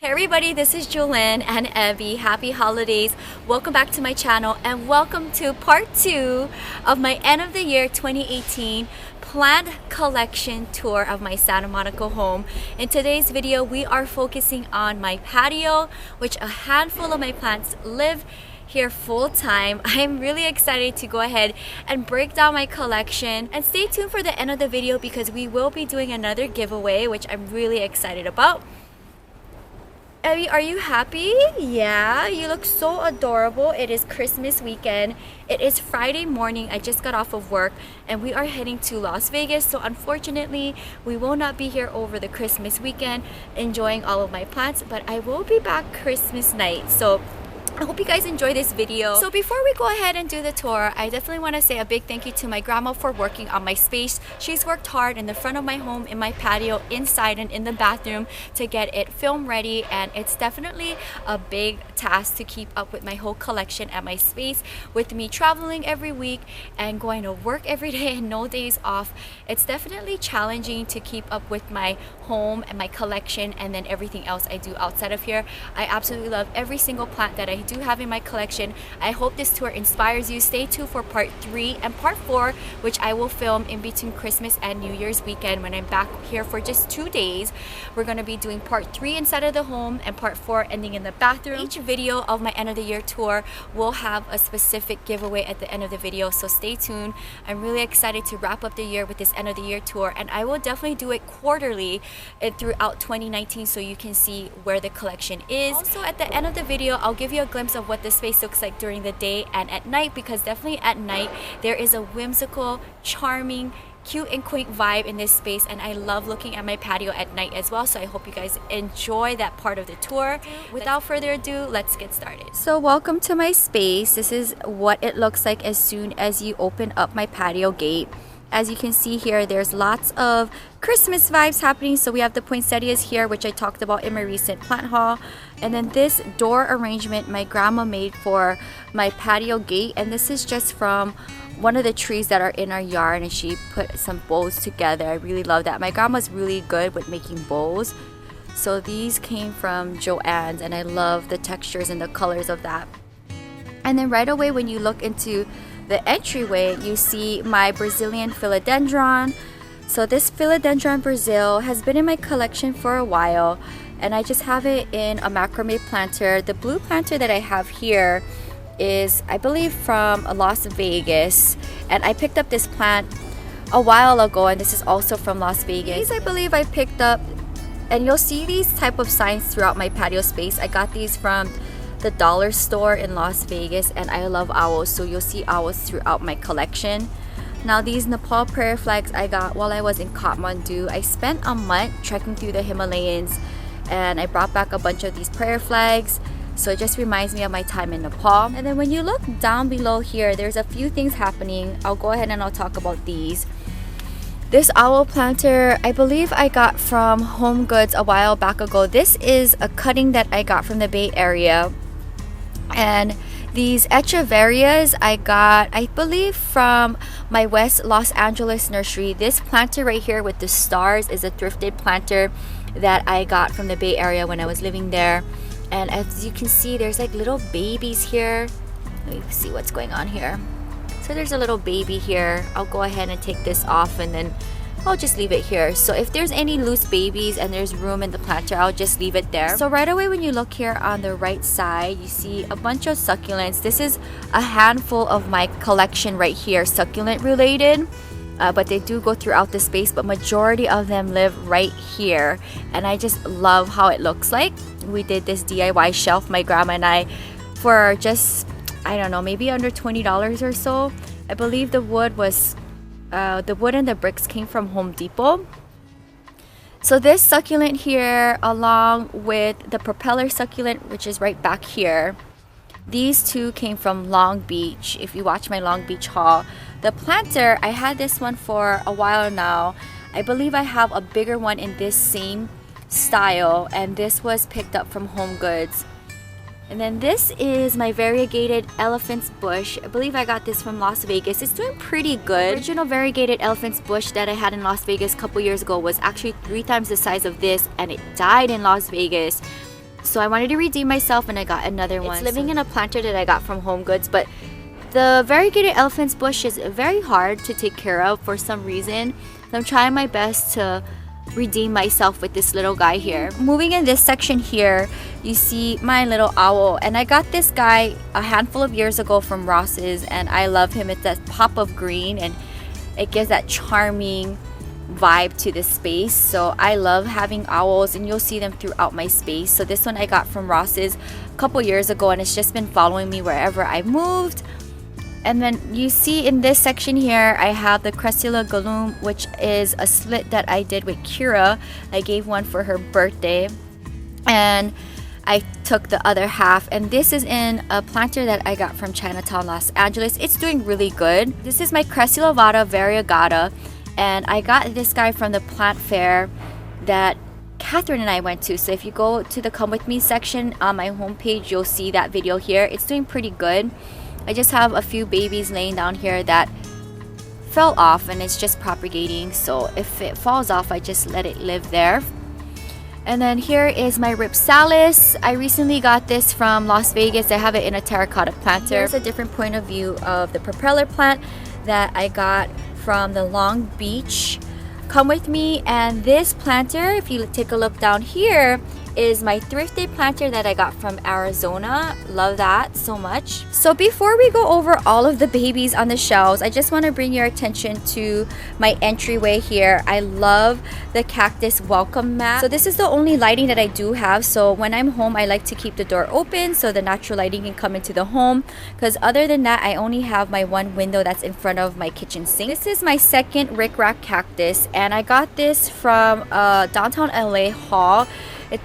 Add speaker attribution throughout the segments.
Speaker 1: Hey everybody, this is Jolyn and Evie. Happy holidays. Welcome back to my channel and welcome to part 2 of my end of the year 2018 plant collection tour of my Santa Monica home. In today's video, we are focusing on my patio, which a handful of my plants live here full time. I'm really excited to go ahead and break down my collection, and stay tuned for the end of the video because we will be doing another giveaway, which I'm really excited about. Evie, are you happy? Yeah, you look so adorable. It is Christmas weekend. It is Friday morning. I just got off of work and we are heading to Las Vegas. So unfortunately, we will not be here over the Christmas weekend enjoying all of my plants, but I will be back Christmas night. So I hope you guys enjoy this video. So before we go ahead and do the tour, I definitely want to say a big thank you to my grandma for working on my space. She's worked hard in the front of my home, in my patio, inside and in the bathroom to get it film ready, and it's definitely a big task to keep up with my whole collection at my space. With me traveling every week and going to work every day and no days off, it's definitely challenging to keep up with my home and my collection and then everything else I do outside of here. I absolutely love every single plant that I do have in my collection. I hope this tour inspires you. Stay tuned for part 3 and part 4, which I will film in between Christmas and New Year's weekend when I'm back here for just 2 days. We're going to be doing part 3 inside of the home and part 4 ending in the bathroom. Each video of my end of the year tour will have a specific giveaway at the end of the video, so stay tuned. I'm really excited to wrap up the year with this end of the year tour, and I will definitely do it quarterly throughout 2019 so you can see where the collection is. Also at the end of the video, I'll give you a glimpse of what the space looks like during the day and at night, because definitely at night there is a whimsical, charming, cute and quaint vibe in this space, and I love looking at my patio at night as well. So I hope you guys enjoy that part of the tour. Without further ado, let's get started. So welcome to my space. This is what it looks like as soon as you open up my patio gate. As you can see here, there's lots of Christmas vibes happening. So we have the poinsettias here, which I talked about in my recent plant haul. And then this door arrangement my grandma made for my patio gate. And this is just from one of the trees that are in our yard, and she put some bows together. I really love that. My grandma's really good with making bows. So these came from Joann's, and I love the textures and the colors of that. And then right away when you look into the entryway, you see my Brazilian philodendron. So this philodendron Brazil has been in my collection for a while, and I just have it in a macrame planter. The blue planter that I have here is, I believe, from Las Vegas, and I picked up this plant a while ago, and this is also from Las Vegas. These I believe I picked up, and you'll see these type of signs throughout my patio space. I got these from the dollar store in Las Vegas, and I love owls, so you'll see owls throughout my collection. Now these Nepal prayer flags I got while I was in Kathmandu. I spent a month trekking through the Himalayas, and I brought back a bunch of these prayer flags, so it just reminds me of my time in Nepal. And then when you look down below here, there's a few things happening. I'll go ahead and I'll talk about these. This owl planter, I believe I got from Home Goods a while back ago. This is a cutting that I got from the Bay Area. And these Echeverias I got, I believe, from my West Los Angeles nursery. This planter right here with the stars is a thrifted planter that I got from the Bay Area when I was living there. And as you can see, there's like little babies here. Let me see what's going on here. So there's a little baby here. I'll go ahead and take this off, and then I'll just leave it here. So if there's any loose babies and there's room in the planter, I'll just leave it there. So right away when you look here on the right side, you see a bunch of succulents. This is a handful of my collection right here, succulent related. But they do go throughout the space, but majority of them live right here, and I just love how it looks like. We did this DIY shelf, my grandma and I, for just, I don't know, maybe under $20 or so. I believe the wood was the wood and the bricks came from Home Depot. So this succulent here, along with the propeller succulent, which is right back here, these two came from Long Beach. If you watch my Long Beach haul, the planter, I had this one for a while now. I believe I have a bigger one in this same style, and this was picked up from Home Goods. And then this is my variegated elephant's bush. I believe I got this from Las Vegas. It's doing pretty good. The original variegated elephant's bush that I had in Las Vegas a couple years ago was actually 3 times the size of this, and it died in Las Vegas. So I wanted to redeem myself and I got another one. It's living in a planter that I got from Home Goods, but the variegated elephant's bush is very hard to take care of for some reason. So I'm trying my best to redeem myself with this little guy here. Moving in this section here, you see my little owl, and I got this guy a handful of years ago from Ross's, and I love him. It's that pop of green and it gives that charming vibe to this space. So I love having owls, and you'll see them throughout my space. So this one I got from Ross's a couple years ago, and it's just been following me wherever I moved. And then you see in this section here, I have the Crassula Ovata, which is a slit that I did with Kira. I gave one for her birthday, and I took the other half. And this is in a planter that I got from Chinatown, Los Angeles. It's doing really good. This is my Crassula Ovata Variegated, and I got this guy from the plant fair that Catherine and I went to. So if you go to the Come With Me section on my homepage, you'll see that video here. It's doing pretty good. I just have a few babies laying down here that fell off, and it's just propagating. So if it falls off, I just let it live there. And then here is my Rhipsalis. I recently got this from Las Vegas. I have it in a terracotta planter. Here's a different point of view of the propeller plant that I got from the Long Beach Come With Me. And this planter, if you take a look down here, is my thrifted planter that I got from Arizona. Love that so much. So before we go over all of the babies on the shelves, I just want to bring your attention to my entryway here. I love the cactus welcome mat. So this is the only lighting that I do have. So when I'm home, I like to keep the door open so the natural lighting can come into the home, because other than that, I only have my one window that's in front of my kitchen sink. This is my second Rickrack Cactus, and I got this from downtown LA haul.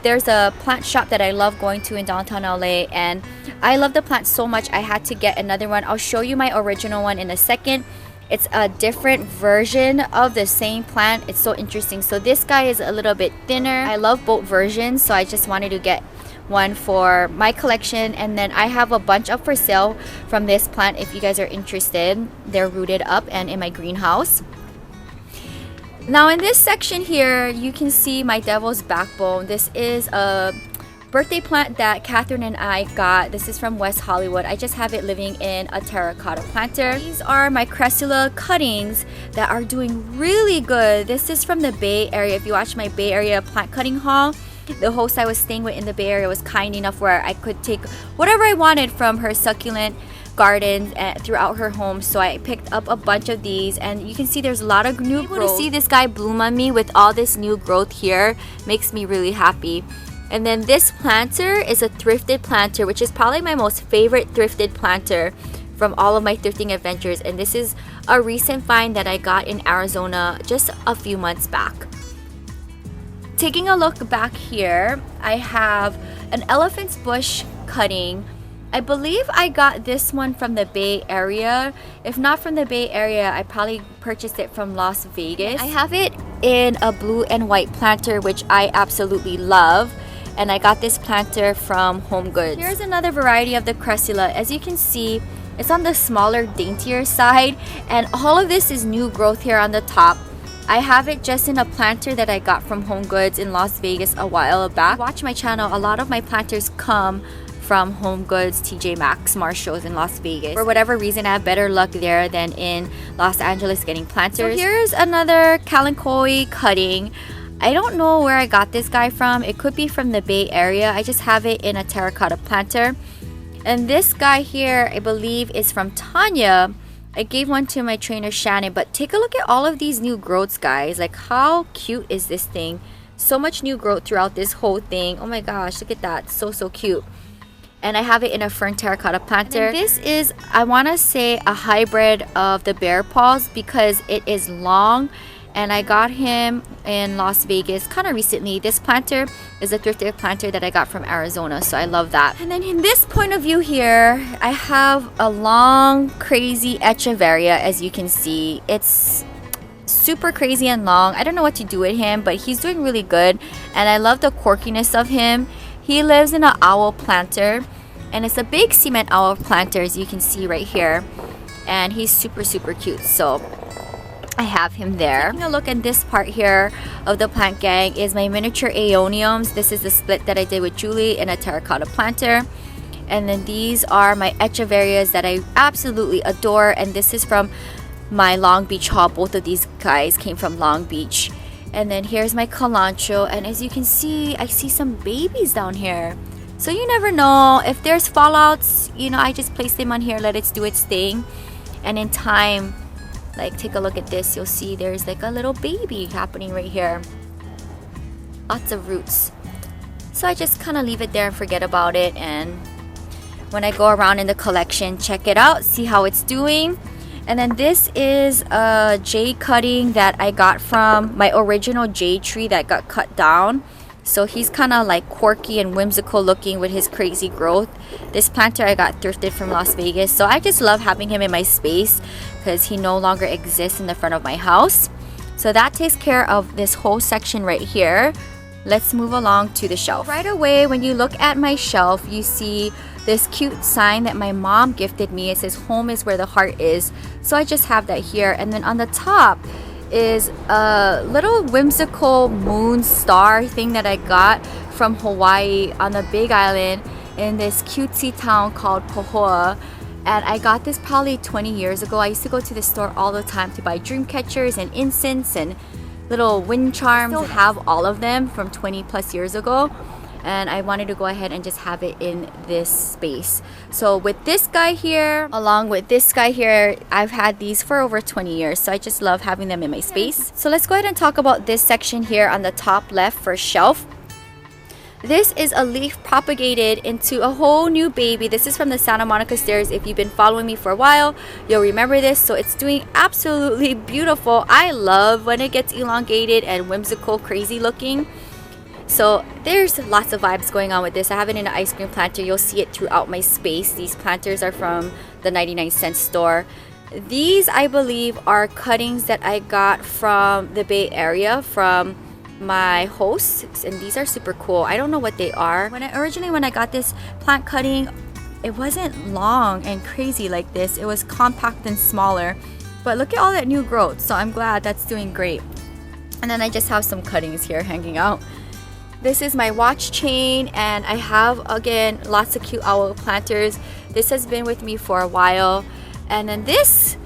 Speaker 1: There's a plant shop that I love going to in downtown LA, and I love the plant so much I had to get another one. I'll show you my original one in a second. It's a different version of the same plant. It's so interesting. So this guy is a little bit thinner. I love both versions, so I just wanted to get one for my collection. And then I have a bunch up for sale from this plant if you guys are interested. They're rooted up and in my greenhouse. Now in this section here, you can see my Devil's Backbone. This is a birthday plant that Catherine and I got. This is from West Hollywood. I just have it living in a terracotta planter. These are my Crassula cuttings that are doing really good. This is from the Bay Area. If you watch my Bay Area plant cutting haul, the host I was staying with in the Bay Area was kind enough where I could take whatever I wanted from her succulent gardens throughout her home. So I picked up a bunch of these, and you can see there's a lot of new growth. To see this guy bloom on me with all this new growth here makes me really happy. And then this planter is a thrifted planter, which is probably my most favorite thrifted planter from all of my thrifting adventures. And this is a recent find that I got in Arizona just a few months back. Taking a look back here, I have an elephant's bush cutting. I believe I got this one from the Bay Area. If not from the Bay Area, I probably purchased it from Las Vegas. I have it in a blue and white planter, which I absolutely love. And I got this planter from Home Goods. Here's another variety of the Crassula. As you can see, it's on the smaller, daintier side. And all of this is new growth here on the top. I have it just in a planter that I got from Home Goods in Las Vegas a while back. Watch my channel, a lot of my planters come from Home Goods, TJ Maxx, Marshalls in Las Vegas. For whatever reason, I have better luck there than in Los Angeles getting planters. So here's another Kalanchoe cutting. I don't know where I got this guy from. It could be from the Bay Area. I just have it in a terracotta planter. And this guy here, I believe, is from Tanya. I gave one to my trainer Shannon, but take a look at all of these new growths, guys. Like, how cute is this thing? So much new growth throughout this whole thing. Oh my gosh, look at that. So cute. And I have it in a fern terracotta planter. And this is, I want to say, a hybrid of the bear paws because it is long. And I got him in Las Vegas kind of recently. This planter is a thrifted planter that I got from Arizona, so I love that. And then in this point of view here, I have a long, crazy Echeverria, as you can see. It's super crazy and long. I don't know what to do with him, but he's doing really good. And I love the quirkiness of him. He lives in an owl planter, and it's a big cement owl planter, as you can see right here. And he's super cute. So I have him there. Taking a look at this part here of the plant gang is my miniature aeoniums. This is the split that I did with Julie in a terracotta planter. And then these are my Echeverias that I absolutely adore. And this is from my Long Beach haul. Both of these guys came from Long Beach. And then here's my Kalancho. And as you can see, I see some babies down here. So you never know. If there's fallouts, you know, I just place them on here, let it do its thing. And in time, like, take a look at this. You'll see there's like a little baby happening right here. Lots of roots. So I just kind of leave it there and forget about it. And when I go around in the collection, check it out, see how it's doing. And then this is a jade cutting that I got from my original jade tree that got cut down. So he's kind of like quirky and whimsical looking with his crazy growth. This planter I got thrifted from Las Vegas. So I just love having him in my space because he no longer exists in the front of my house. So that takes care of this whole section right here. Let's move along to the shelf. Right away, when you look at my shelf, you see this cute sign that my mom gifted me. It says, "Home is where the heart is." So I just have that here. And then on the top is a little whimsical moon star thing that I got from Hawaii on the Big Island in this cutesy town called Pahoa. And I got this probably 20 years ago. I used to go to the store all the time to buy dream catchers and incense and little wind charms. I still have all of them from 20 plus years ago. And I wanted to go ahead and just have it in this space. So with this guy here, along with this guy here, I've had these for over 20 years. So I just love having them in my space. So let's go ahead and talk about this section here on the top left for shelf. This is a leaf propagated into a whole new baby. This is from the Santa Monica stairs. If you've been following me for a while, you'll remember this. So it's doing absolutely beautiful. I love when it gets elongated and whimsical, crazy looking. So there's lots of vibes going on with this. I have it in an ice cream planter. You'll see it throughout my space. These planters are from the 99-cent store. These, I believe, are cuttings that I got from the Bay Area from my hosts, and these are super cool. I don't know what they are. When I got this plant cutting, it wasn't long and crazy like this. It was compact and smaller. But look at all that new growth. So I'm glad that's doing great. And then I just have some cuttings here hanging out. This is my watch chain, and I have, again, lots of cute owl planters. This has been with me for a while. And then this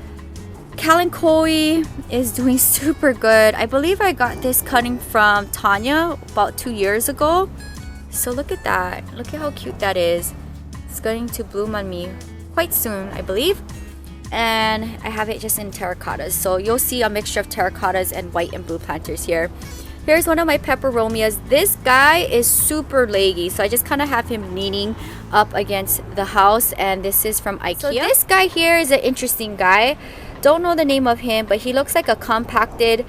Speaker 1: Kalinkoi is doing super good. I believe I got this cutting from Tanya about 2 years ago. So look at that. Look at how cute that is. It's going to bloom on me quite soon, I believe. And I have it just in terracottas. So you'll see a mixture of terracottas and white and blue planters here. Here's one of my Peperomias. This guy is super leggy, so I just kind of have him leaning up against the house, and this is from IKEA. So this guy here is an interesting guy. Don't know the name of him, but he looks like a compacted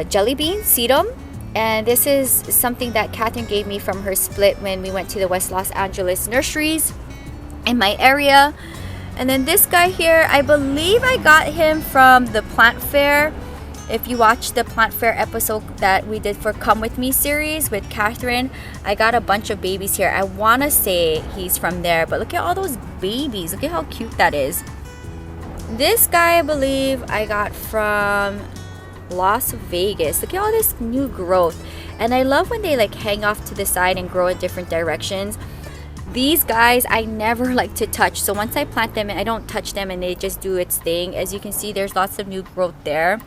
Speaker 1: jelly bean, Sedum. And this is something that Catherine gave me from her split when we went to the West Los Angeles nurseries in my area. And then this guy here, I believe I got him from the plant fair. If you watch the plant fair episode that we did for Come With Me series with Catherine, I got a bunch of babies here. I want to say he's from there, but look at all those babies. Look at how cute that is. This guy, I believe I got from Las Vegas. Look at all this new growth. And I love when they like hang off to the side and grow in different directions. These guys I never like to touch. So once I plant them, I don't touch them and they just do its thing. As you can see, there's lots of new growth there.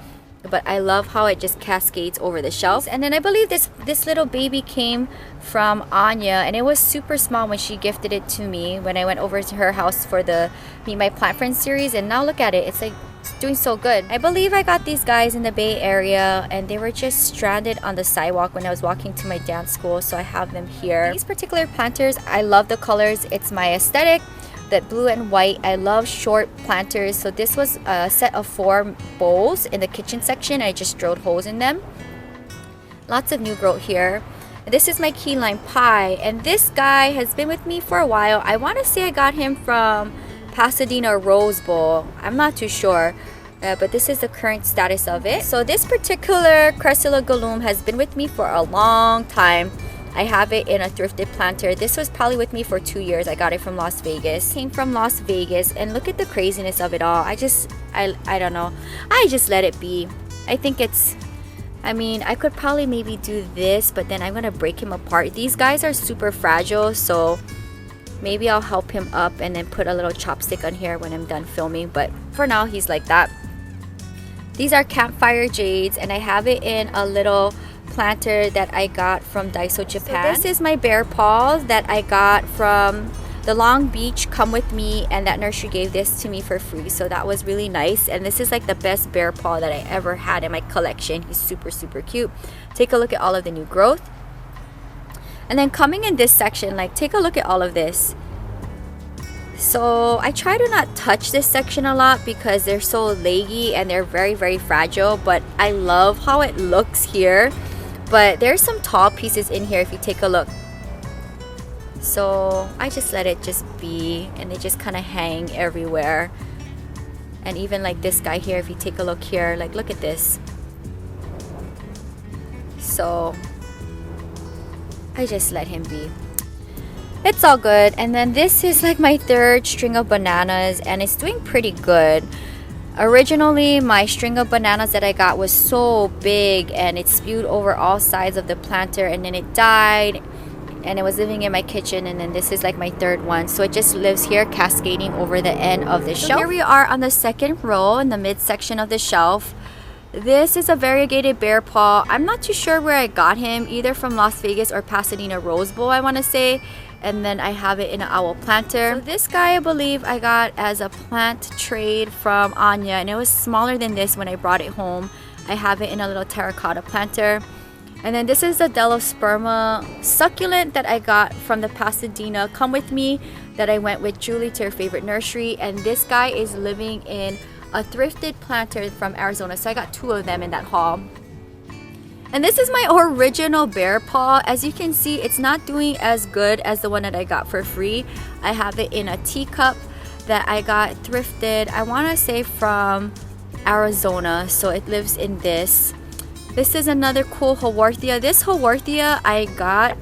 Speaker 1: But I love how it just cascades over the shelf. And then I believe this little baby came from Anya, and it was super small when she gifted it to me when I went over to her house for the Meet My Plant Friends series. And now look at it, it's like it's doing so good. I believe I got these guys in the Bay Area, and they were just stranded on the sidewalk when I was walking to my dance school, so I have them here. These particular planters, I love the colors. It's my aesthetic. That blue and white. I love short planters. So this was a set of 4 bowls in the kitchen section. I just drilled holes in them. Lots of new growth here. This is my key lime pie, and this guy has been with me for a while. I want to say I got him from Pasadena Rose Bowl. I'm not too sure, but this is the current status of it. So this particular Cresula Ovata has been with me for a long time. I have it in a Thrifted Planter. This was probably with me for 2 years. I got it from Las Vegas. Came from Las Vegas, and look at the craziness of it all. I don't know. I just let it be. I think it's, I mean, I could probably maybe do this, but then I'm gonna break him apart. These guys are super fragile, so maybe I'll help him up and then put a little chopstick on here when I'm done filming. But for now, he's like that. These are Campfire Jades, and I have it in a little planter that I got from Daiso, Japan. So this is my bear paws that I got from the Long Beach Come With Me, and that nursery gave this to me for free, so that was really nice. And this is like the best bear paw that I ever had in my collection. He's super cute. Take a look at all of the new growth. And then coming in this section, like, take a look at all of this. So I try to not touch this section a lot because they're so leggy and they're very fragile, but I love how it looks here. But there's some tall pieces in here if you take a look. So I just let it just be, and they just kind of hang everywhere. And even like this guy here, if you take a look here, like, look at this. So I just let him be. It's all good. And then this is like my third string of bananas, and it's doing pretty good. Originally, my string of bananas that I got was so big and it spewed over all sides of the planter, and then it died, and it was living in my kitchen. And then this is like my third one, so it just lives here cascading over the end of the shelf. Here we are on the second row in the midsection of the shelf. This is a variegated bear paw. I'm not too sure where I got him, either from Las Vegas or Pasadena Rose Bowl, I want to say. And then I have it in an owl planter. So this guy, I believe I got as a plant trade from Anya, and it was smaller than this when I brought it home. I have it in a little terracotta planter. And then this is the Delosperma succulent that I got from the Pasadena Come With Me that I went with Julie to her favorite nursery. And this guy is living in a Thrifted Planter from Arizona, so I got 2 of them in that haul. And this is my original bear paw. As you can see, it's not doing as good as the one that I got for free. I have it in a teacup that I got thrifted, I want to say from Arizona, so it lives in this. This is another cool Haworthia. This Haworthia I got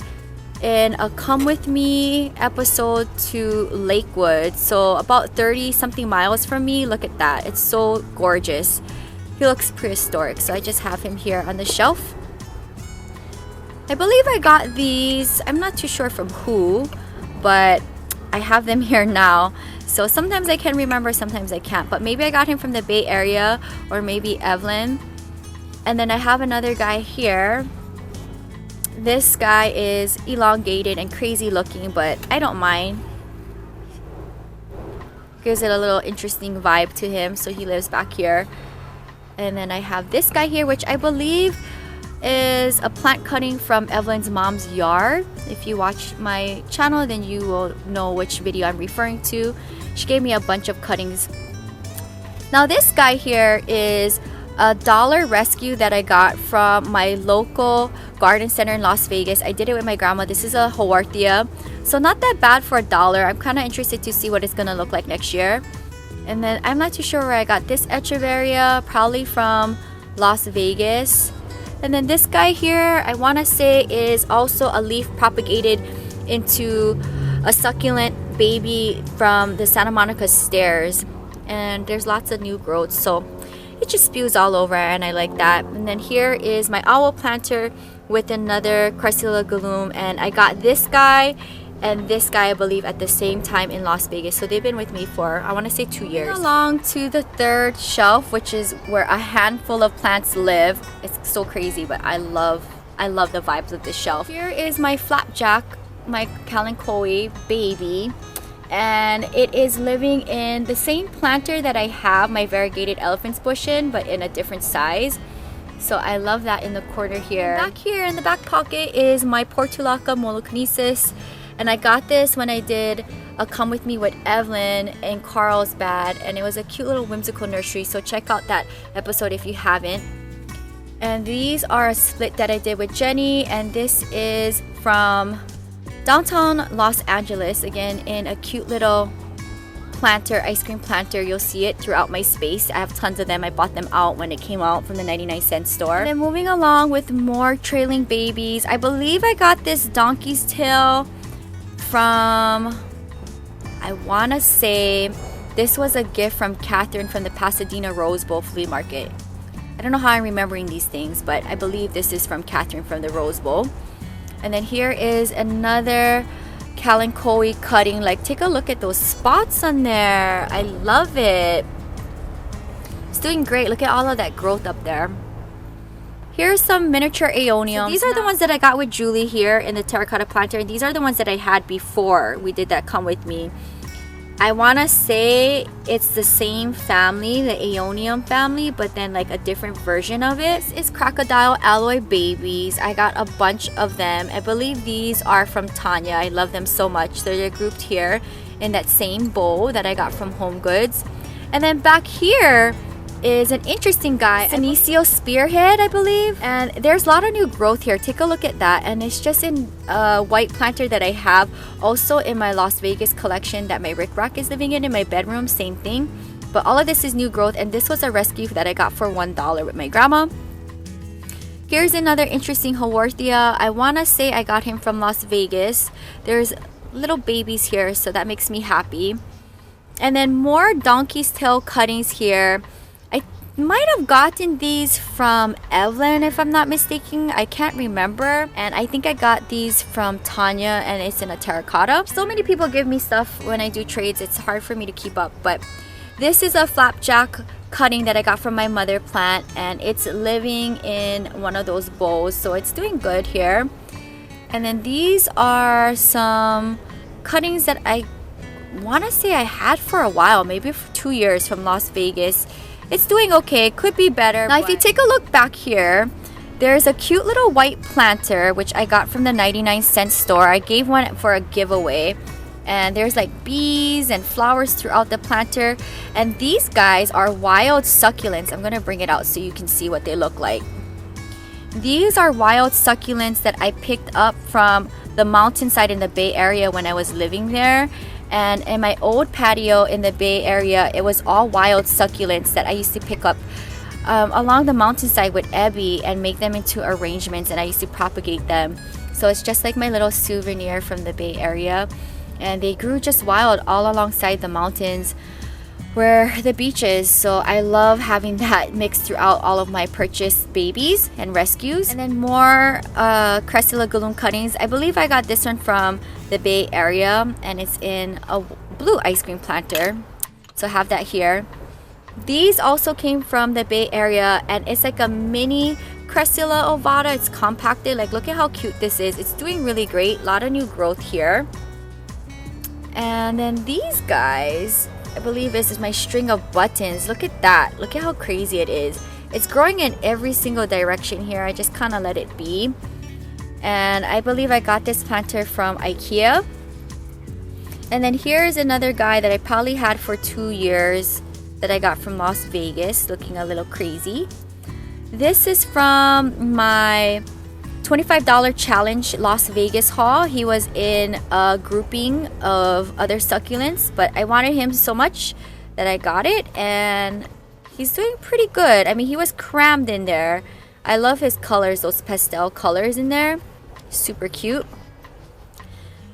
Speaker 1: in a Come With Me episode to Lakewood, so about 30 something miles from me. Look at that, it's so gorgeous. He looks prehistoric, so I just have him here on the shelf. I believe I got these, I'm not too sure from who, but I have them here now. So sometimes I can remember, sometimes I can't, but maybe I got him from the Bay Area or maybe Evelyn. And then I have another guy here. This guy is elongated and crazy looking, but I don't mind. Gives it a little interesting vibe to him, so he lives back here. And then I have this guy here, which I believe is a plant cutting from Evelyn's mom's yard. If you watch my channel, then you will know which video I'm referring to. She gave me a bunch of cuttings. Now this guy here is a dollar rescue that I got from my local garden center in Las Vegas. I did it with my grandma. This is a Haworthia, so not that bad for $1. I'm kind of interested to see what it's gonna look like next year. And then I'm not too sure where I got this Echeverria, probably from Las Vegas. And then this guy here, I want to say is also a leaf propagated into a succulent baby from the Santa Monica stairs. And there's lots of new growth, so it just spews all over, and I like that. And then here is my owl planter with another Crested Echeverria, and I got this guy and this guy, I believe, at the same time in Las Vegas. So they've been with me for, I want to say, 2 years. Moving along to the third shelf, which is where a handful of plants live. It's so crazy, but I love the vibes of this shelf. Here is my flapjack, my Kalanchoe baby, and it is living in the same planter that I have my variegated elephant's bush in, but in a different size. So I love that in the corner here. And back here in the back pocket is my Portulaca molokinesis. And I got this when I did a Come With Me with Evelyn in Carlsbad, and it was a cute little whimsical nursery, so check out that episode if you haven't. And these are a split that I did with Jenny, and this is from downtown Los Angeles, again in a cute little planter, ice cream planter. You'll see it throughout my space. I have tons of them. I bought them out when it came out from the 99-cent store. And then moving along with more trailing babies. I believe I got this donkey's tail from, I want to say, this was a gift from Catherine from the Pasadena Rose Bowl Flea Market. I don't know how I'm remembering these things, but I believe this is from Catherine from the Rose Bowl. And then here is another Kalanchoe cutting. Like, take a look at those spots on there. I love it. It's doing great. Look at all of that growth up there. Here's some miniature aeoniums. So these are the ones that I got with Julie here in the terracotta planter. These are the ones that I had before we did that come with me. I want to say it's the same family, the aeonium family, but then like a different version of it. This is Crocodile Alloy Babies. I got a bunch of them. I believe these are from Tanya. I love them so much. So they're grouped here in that same bowl that I got from Home Goods. And then back here is an interesting guy, Senecio Spearhead, I believe. And there's a lot of new growth here. Take a look at that. And it's just in a white planter that I have also in my Las Vegas collection that my Rickrack is living in my bedroom. Same thing. But all of this is new growth, and this was a rescue that I got for $1 with my grandma. Here's another interesting Haworthia. I want to say I got him from Las Vegas. There's little babies here, so that makes me happy. And then more donkey's tail cuttings here. Might have gotten these from Evelyn if I'm not mistaken. I can't remember. And I think I got these from Tanya, and it's in a terracotta. So many people give me stuff when I do trades. It's hard for me to keep up. But this is a flapjack cutting that I got from my mother plant, and it's living in one of those bowls. So it's doing good here. And then these are some cuttings that I want to say I had for a while, maybe for 2 years, from Las Vegas. It's doing okay. Could be better. Now, if you take a look back here, there's a cute little white planter, which I got from the 99-cent store. I gave one for a giveaway. And there's like bees and flowers throughout the planter. And these guys are wild succulents. I'm going to bring it out so you can see what they look like. These are wild succulents that I picked up from the mountainside in the Bay Area when I was living there. And in my old patio in the Bay Area, it was all wild succulents that I used to pick up along the mountainside with Ebby and make them into arrangements, and I used to propagate them. So it's just like my little souvenir from the Bay Area. And they grew just wild all alongside the mountains where the beach is. So I love having that mixed throughout all of my purchased babies and rescues. And then more Crested Lagoon cuttings. I believe I got this one from the Bay Area, and it's in a blue ice cream planter. So I have that here. These also came from the Bay Area, and it's like a mini Crassula Ovata. It's compacted. Like, look at how cute this is. It's doing really great. A lot of new growth here. And then these guys, I believe this is my string of buttons. Look at that. Look at how crazy it is. It's growing in every single direction here. I just kind of let it be. And I believe I got this planter from IKEA. And then here's another guy that I probably had for 2 years that I got from Las Vegas, looking a little crazy. This is from my $25 challenge Las Vegas haul. He was in a grouping of other succulents, but I wanted him so much that I got it, and he's doing pretty good. I mean, he was crammed in there. I love his colors, those pastel colors in there. Super cute.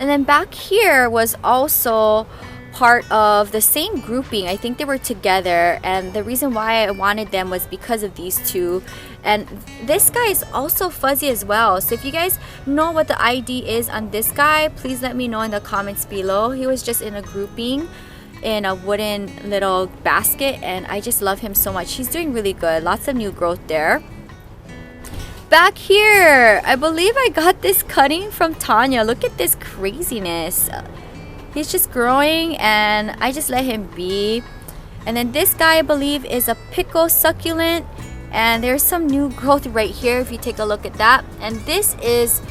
Speaker 1: And then back here was also part of the same grouping. I think they were together, and the reason why I wanted them was because of these two. And this guy is also fuzzy as well. So if you guys know what the ID is on this guy, please let me know in the comments below. He was just in a grouping in a wooden little basket, and I just love him so much. He's doing really good. Lots of new growth there. Back here, I believe I got this cutting from Tanya. Look at this craziness. He's just growing, and I just let him be. And then this guy, I believe, is a pickle succulent, and there's some new growth right here if you take a look at that. And this is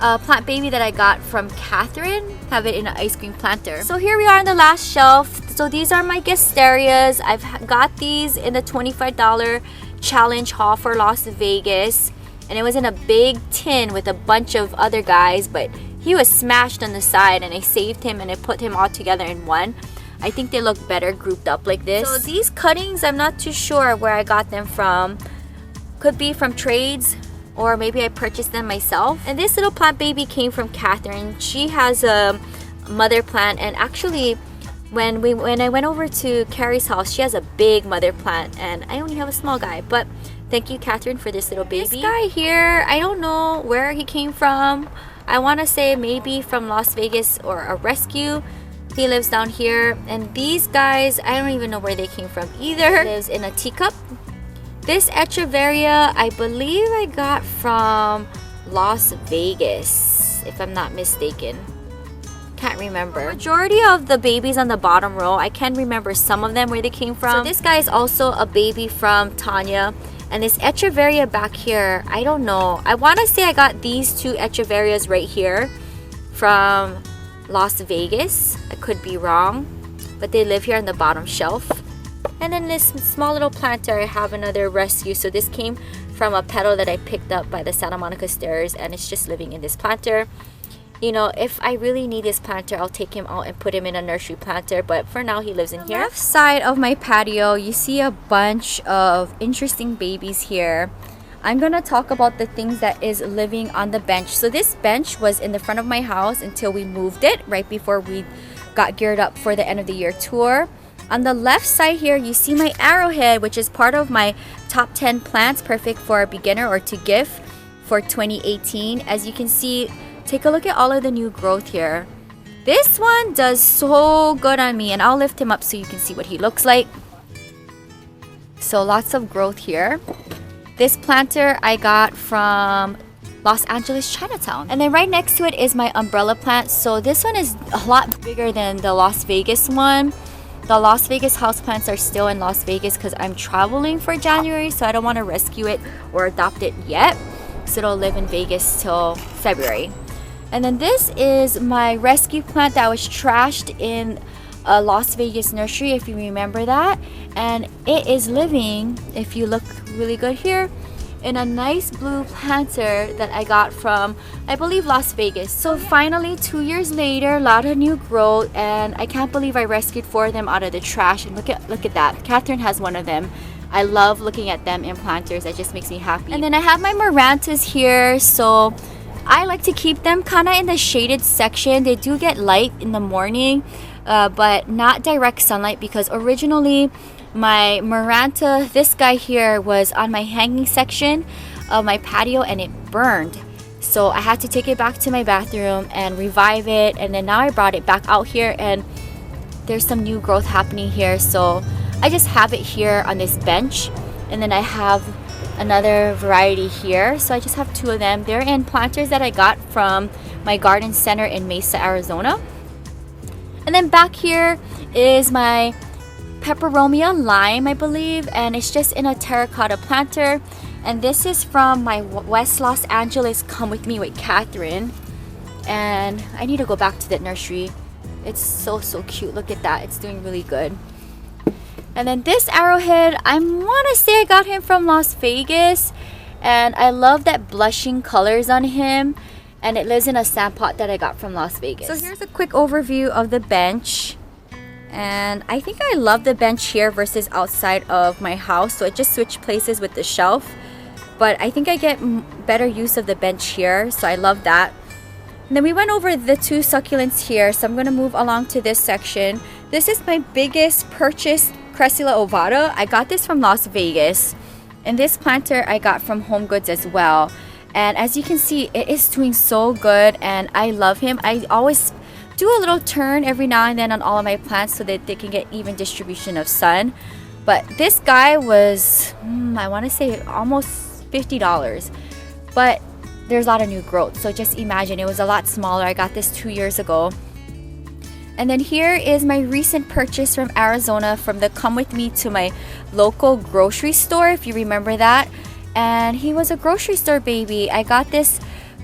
Speaker 1: a plant baby that I got from Catherine. Have it in an ice cream planter. So here we are on the last shelf. So these are my Gasterias. I've got these in the $25 challenge haul for Las Vegas, and it was in a big tin with a bunch of other guys, but he was smashed on the side, and I saved him and I put him all together in one. I think they look better grouped up like this. So these cuttings, I'm not too sure where I got them from. Could be from trades, or maybe I purchased them myself. And this little plant baby came from Catherine. She has a mother plant, and actually when I went over to Carrie's house, she has a big mother plant and I only have a small guy. But thank you, Catherine, for this little baby. This guy here, I don't know where he came from. I want to say maybe from Las Vegas or a rescue. He lives down here. And these guys, I don't even know where they came from either. He lives in a teacup. This Echeverria, I believe I got from Las Vegas, if I'm not mistaken. Can't remember. The majority of the babies on the bottom row, I can remember some of them where they came from. So this guy is also a baby from Tanya. And this Echeverria back here, I don't know. I want to say I got these two Echeverrias right here from Las Vegas. I could be wrong, but they live here on the bottom shelf. And then this small little planter, I have another rescue. So this came from a petal that I picked up by the Santa Monica Stairs, and it's just living in this planter. You know, if I really need this planter, I'll take him out and put him in a nursery planter. But for now, he lives in here. Left side of my patio, you see a bunch of interesting babies here. I'm going to talk about the things that is living on the bench. So this bench was in the front of my house until we moved it right before we got geared up for the end of the year tour. On the left side here, you see my arrowhead, which is part of my top 10 plants perfect for a beginner or to gift for 2018. As you can see, take a look at all of the new growth here. This one does so good on me, and I'll lift him up so you can see what he looks like. So lots of growth here. This planter I got from Los Angeles Chinatown. And then right next to it is my umbrella plant. So this one is a lot bigger than the Las Vegas one. The Las Vegas houseplants are still in Las Vegas because I'm traveling for January, so I don't want to rescue it or adopt it yet. So it'll live in Vegas till February. And then this is my rescue plant that was trashed in a Las Vegas nursery, if you remember that. And it is living, if you look really good here, in a nice blue planter that I got from, I believe, Las Vegas. So finally, 2 years later, a lot of new growth, and I can't believe I rescued 4 of them out of the trash. And look at that. Catherine has one of them. I love looking at them in planters. It just makes me happy. And then I have my Marantas here. So I like to keep them kind of in the shaded section. They do get light in the morning, but not direct sunlight, because originally my Maranta, this guy here, was on my hanging section of my patio and it burned. So I had to take it back to my bathroom and revive it. And then now I brought it back out here and there's some new growth happening here. So I just have it here on this bench. And then I have another variety here. So I just have 2 of them. They're in planters that I got from my garden center in Mesa, Arizona. And then back here is my Peperomia Lime, I believe, and it's just in a terracotta planter. And this is from my West Los Angeles Come With Me with Catherine. And I need to go back to that nursery. It's so cute. Look at that. It's doing really good. And then this arrowhead, I want to say I got him from Las Vegas. And I love that blushing colors on him. And it lives in a sand pot that I got from Las Vegas. So here's a quick overview of the bench. And I think I love the bench here versus outside of my house. So I just switched places with the shelf. But I think I get better use of the bench here. So I love that. And then we went over the 2 succulents here. So I'm going to move along to this section. This is my biggest purchase, Crassula Ovata. I got this from Las Vegas. And this planter I got from Home Goods as well. And as you can see, it is doing so good. And I love him. I always do a little turn every now and then on all of my plants so that they can get even distribution of sun. But this guy was, I want to say almost $50. But there's a lot of new growth. So just imagine, it was a lot smaller. I got this 2 years ago. And then here is my recent purchase from Arizona from the Come With Me to my local grocery store, if you remember that. And he was a grocery store baby. I got this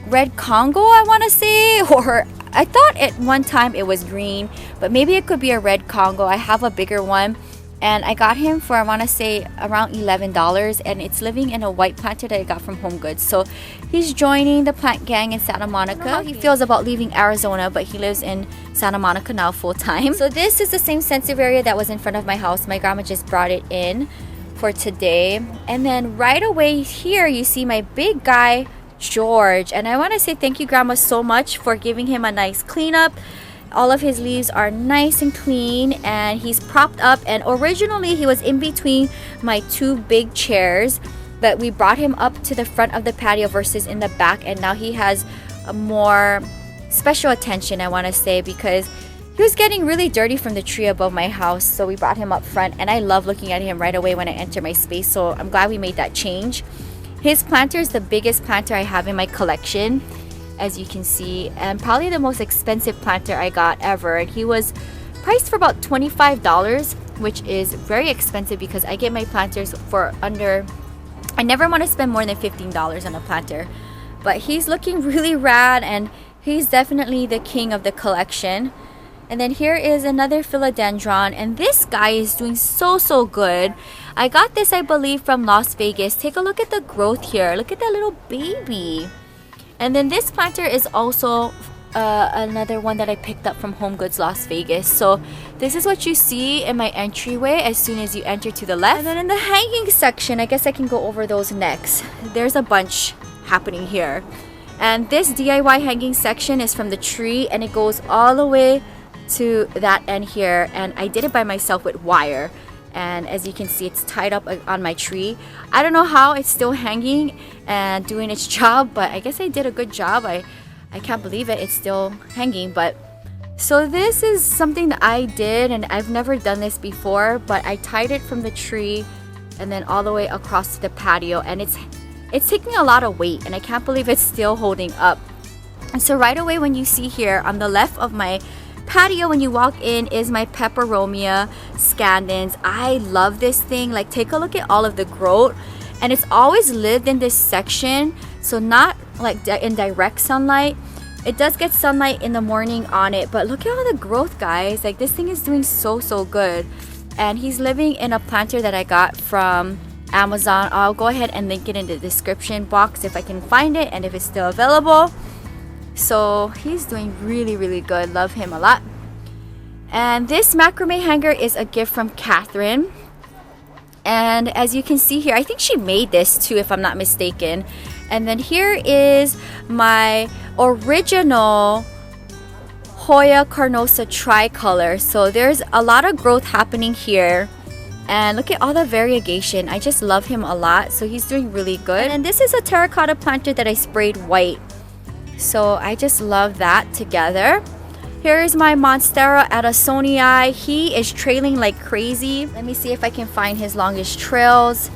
Speaker 1: red Congo, I want to say, or I thought at one time it was green, but maybe it could be a red Congo. I have a bigger one, And I got him for, I want to say, around $11, and it's living in a white planter that I got from Home Goods. So he's joining the plant gang in Santa Monica. He feels about leaving Arizona, but he lives in Santa Monica now full time. So this is the same Sansevieria that was in front of my house. My grandma just brought it in for today. And then right away here you see my big guy George, and I want to say thank you, Grandma, so much for giving him a nice cleanup. All of his leaves are nice and clean, and he's propped up. And originally he was in between my two big chairs, but we brought him up to the front of the patio versus in the back, and now he has a more special attention, I want to say, because he was getting really dirty from the tree above my house. So we brought him up front, and I love looking at him right away when I enter my space. So I'm glad we made that change. His planter is the biggest planter I have in my collection, as you can see, and probably the most expensive planter I got ever. And he was priced for about $25, which is very expensive because I get my planters for under, I never want to spend more than $15 on a planter. But he's looking really rad, and he's definitely the king of the collection. And then here is another philodendron, and this guy is doing so good. I got this, I believe, from Las Vegas. Take a look at the growth here. Look at that little baby. And then this planter is also another one that I picked up from Home Goods Las Vegas. So this is what you see in my entryway as soon as you enter to the left. And then in the hanging section, I guess I can go over those next. There's a bunch happening here. And this DIY hanging section is from the tree, and it goes all the way to that end here, and I did it by myself with wire, and as you can see, it's tied up on my tree. I don't know how it's still hanging and doing its job, but I guess I did a good job. I can't believe it, it's still hanging. But so this is something that I did, and I've never done this before, but I tied it from the tree and then all the way across to the patio, and it's taking a lot of weight, and I can't believe it's still holding up. And so right away, when you see here on the left of my patio, when you walk in, is my Peperomia Scandens. I love this thing. Like, take a look at all of the growth, and it's always lived in this section, so not like in direct sunlight. It does get sunlight in the morning on it, but look at all the growth, guys. Like, this thing is doing so good. And he's living in a planter that I got from Amazon. I'll go ahead and link it in the description box if I can find it and if it's still available. So he's doing really good. Love him a lot. And this macrame hanger is a gift from Catherine, and as you can see here, I think she made this too, if I'm not mistaken. And then here is my original Hoya Carnosa tricolor. So there's a lot of growth happening here, and look at all the variegation. I just love him a lot. So he's doing really good. And this is a terracotta planter that I sprayed white. So I just love that together. Here is my Monstera Addisonii. He is trailing like crazy. Let me see if I can find his longest trails.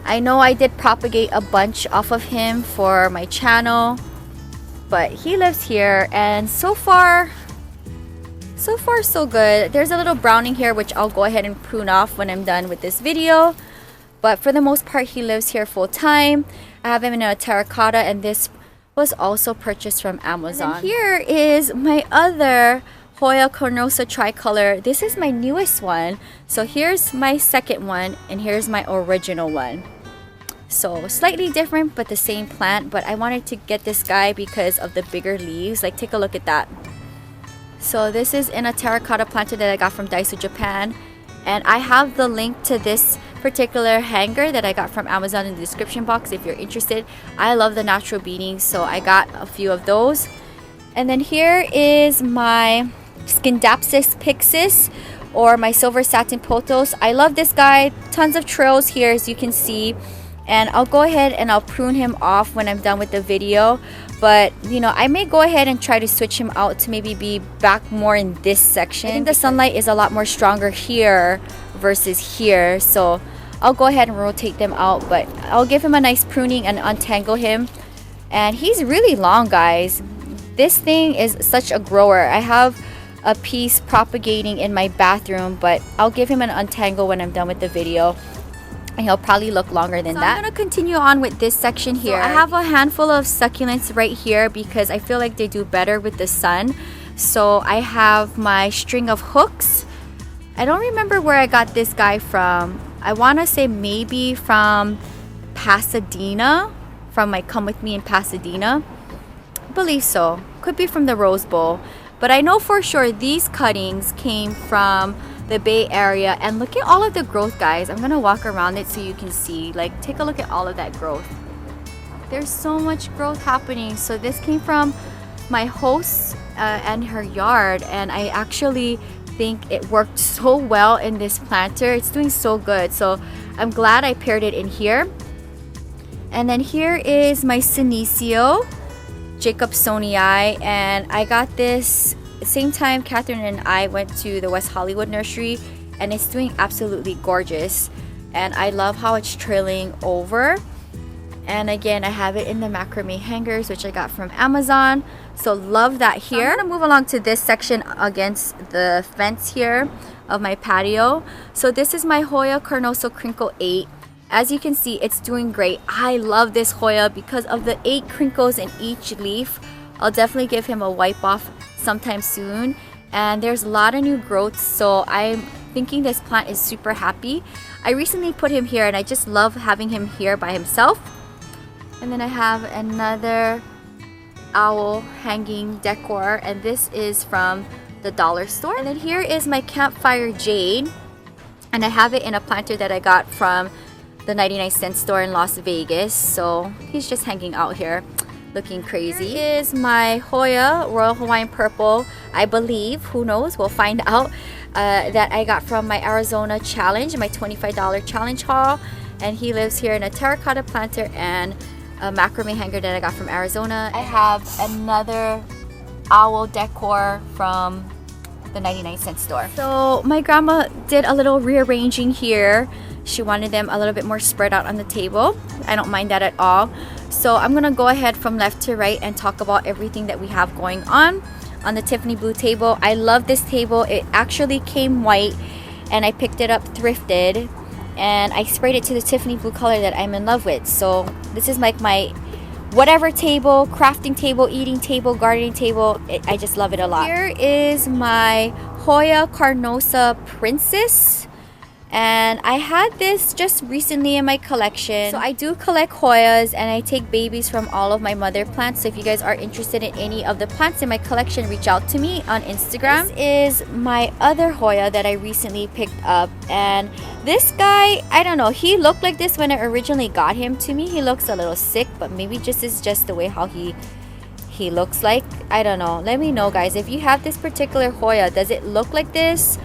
Speaker 1: I know I did propagate a bunch off of him for my channel, but he lives here, and so far so good. There's a little browning here, which I'll go ahead and prune off when I'm done with this video, but for the most part he lives here full time. I have him in a terracotta, and this was also purchased from Amazon. And here is my other Hoya Carnosa tricolor. This is my newest one. So here's my second one, and here's my original one. So slightly different but the same plant, but I wanted to get this guy because of the bigger leaves. Like, take a look at that. So this is in a terracotta planter that I got from Daiso, Japan, and I have the link to this particular hanger that I got from Amazon in the description box if you're interested. I love the natural beading, so I got a few of those. And then here is my Scindapsus pixis, or my silver satin pothos. I love this guy. Tons of trails here, as you can see, and I'll go ahead and I'll prune him off when I'm done with the video. But you know, I may go ahead and try to switch him out to maybe be back more in this section. I think the sunlight is a lot more stronger here versus here, so I'll go ahead and rotate them out, but I'll give him a nice pruning and untangle him. And he's really long, guys. This thing is such a grower. I have a piece propagating in my bathroom, but I'll give him an untangle when I'm done with the video, and he'll probably look longer than that. I'm gonna continue on with this section here. So I have a handful of succulents right here because I feel like they do better with the sun. So I have my string of hooks, I don't remember where I got this guy from. I want to say maybe from Pasadena, from my Come With Me in Pasadena. I believe so. Could be from the Rose Bowl. But I know for sure these cuttings came from the Bay Area. And look at all of the growth, guys. I'm going to walk around it so you can see. Like, take a look at all of that growth. There's so much growth happening. So this came from my host and her yard. And I actually think it worked so well in this planter. It's doing so good. So I'm glad I paired it in here. And then here is my Senecio Jacobsonii, and I got this same time Catherine and I went to the West Hollywood nursery, and it's doing absolutely gorgeous. And I love how it's trailing over. And again, I have it in the macrame hangers, which I got from Amazon. So love that here. So I'm gonna move along to this section against the fence here of my patio. So this is my Hoya Carnoso Crinkle 8. As you can see, it's doing great. I love this Hoya because of the 8 crinkles in each leaf. I'll definitely give him a wipe off sometime soon. And there's a lot of new growths, so I'm thinking this plant is super happy. I recently put him here and I just love having him here by himself. And then I have another owl hanging decor, and this is from the dollar store. And then here is my Campfire Jade, and I have it in a planter that I got from the 99-cent store in Las Vegas. So he's just hanging out here looking crazy. Here is my Hoya Royal Hawaiian Purple, I believe, who knows, we'll find out, that I got from my Arizona challenge, my $25 challenge haul. And he lives here in a terracotta planter and a macrame hanger that I got from Arizona. I have another owl decor from the 99-cent store. So my grandma did a little rearranging here. She wanted them a little bit more spread out on the table. I don't mind that at all. So I'm gonna go ahead from left to right and talk about everything that we have going on the Tiffany blue table. I love this table. It actually came white and I picked it up thrifted, and I sprayed it to the Tiffany blue color that I'm in love with. So this is like my whatever table, crafting table, eating table, gardening table. I just love it a lot. Here is my Hoya Carnosa Princess, and I had this just recently in my collection. So I do collect Hoyas and I take babies from all of my mother plants. So if you guys are interested in any of the plants in my collection, reach out to me on Instagram. This is my other Hoya that I recently picked up, and this guy, I don't know, he looked like this when I originally got him. To me, he looks a little sick, but maybe just is just the way how he looks like. I don't know. Let me know, guys, if you have this particular Hoya, does it look like this?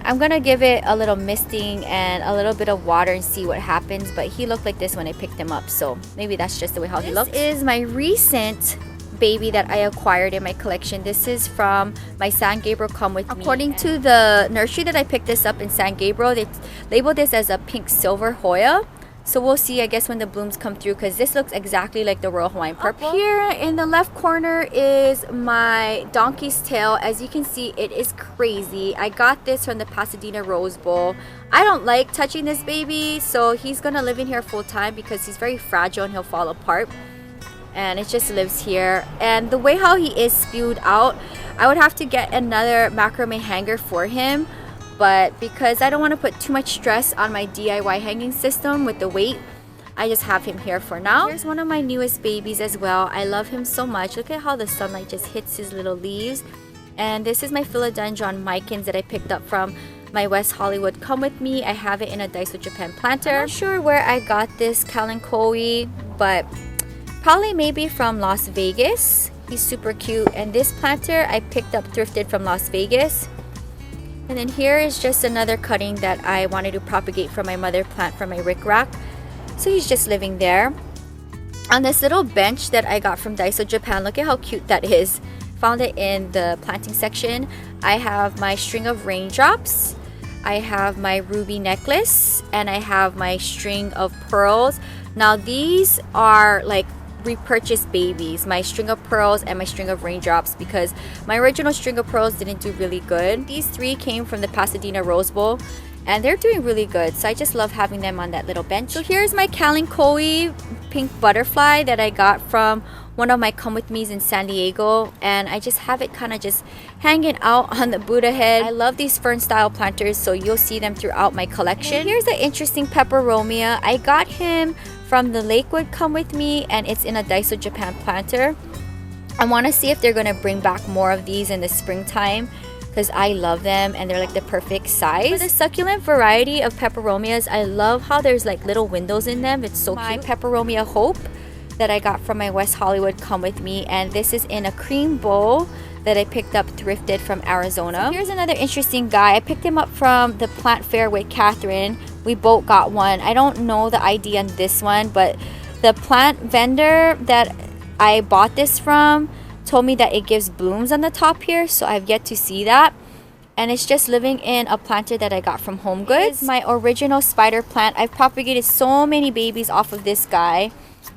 Speaker 1: I'm gonna give it a little misting and a little bit of water and see what happens, but he looked like this when I picked him up, so maybe that's just the way how he looks. This is my recent baby that I acquired in my collection. This is from my San Gabriel Come With Me. According to the nursery that I picked this up in San Gabriel, they labeled this as a pink silver Hoya. So we'll see, I guess, when the blooms come through, because this looks exactly like the Royal Hawaiian Purple. Up here in the left corner is my donkey's tail. As you can see, it is crazy. I got this from the Pasadena Rose Bowl. I don't like touching this baby, so he's gonna live in here full time because he's very fragile and he'll fall apart. And it just lives here. And the way how he is spewed out, I would have to get another macrame hanger for him. But because I don't want to put too much stress on my DIY hanging system with the weight, I just have him here for now. Here's one of my newest babies as well. I love him so much. Look at how the sunlight just hits his little leaves. And this is my Philodendron Micans that I picked up from my West Hollywood Come With Me. I have it in a Daiso Japan planter. I'm not sure where I got this Kalanchoe, but probably maybe from Las Vegas. He's super cute. And this planter I picked up thrifted from Las Vegas. And then here is just another cutting that I wanted to propagate from my mother plant from my Rickrack. So he's just living there. On this little bench that I got from Daiso Japan, look at how cute that is. Found it in the planting section. I have my string of raindrops. I have my ruby necklace. And I have my string of pearls. Now these are like repurchased babies, my string of pearls and my string of raindrops, because my original string of pearls didn't do really good. These three came from the Pasadena Rose Bowl and they're doing really good, so I just love having them on that little bench. So here's my Kalanchoe pink butterfly that I got from one of my come with me's in San Diego, and I just have it kind of just hanging out on the Buddha head. I love these fern style planters, so you'll see them throughout my collection. And here's the interesting Peperomia. I got him from the Lakewood come with me, and it's in a Daiso Japan planter. I want to see if they're going to bring back more of these in the springtime, because I love them and they're like the perfect size. For the succulent variety of Peperomias, I love how there's like little windows in them. It's so cute. My Peperomia Hope that I got from my West Hollywood come with me, and this is in a cream bowl that I picked up thrifted from Arizona. So here's another interesting guy. I picked him up from the plant fair with Catherine. We both got one. I don't know the ID on this one, but the plant vendor that I bought this from told me that it gives blooms on the top here, so I've yet to see that. And it's just living in a planter that I got from Home Goods. My original spider plant. I've propagated so many babies off of this guy,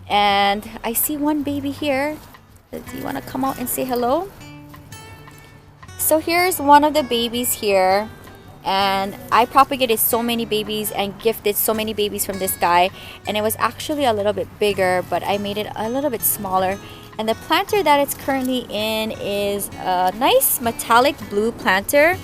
Speaker 1: and I see one baby here. Do you want to come out and say hello? So here's one of the babies here, and I propagated so many babies and gifted so many babies from this guy, and it was actually a little bit bigger, but I made it a little bit smaller. And the planter that it's currently in is a nice metallic blue planter,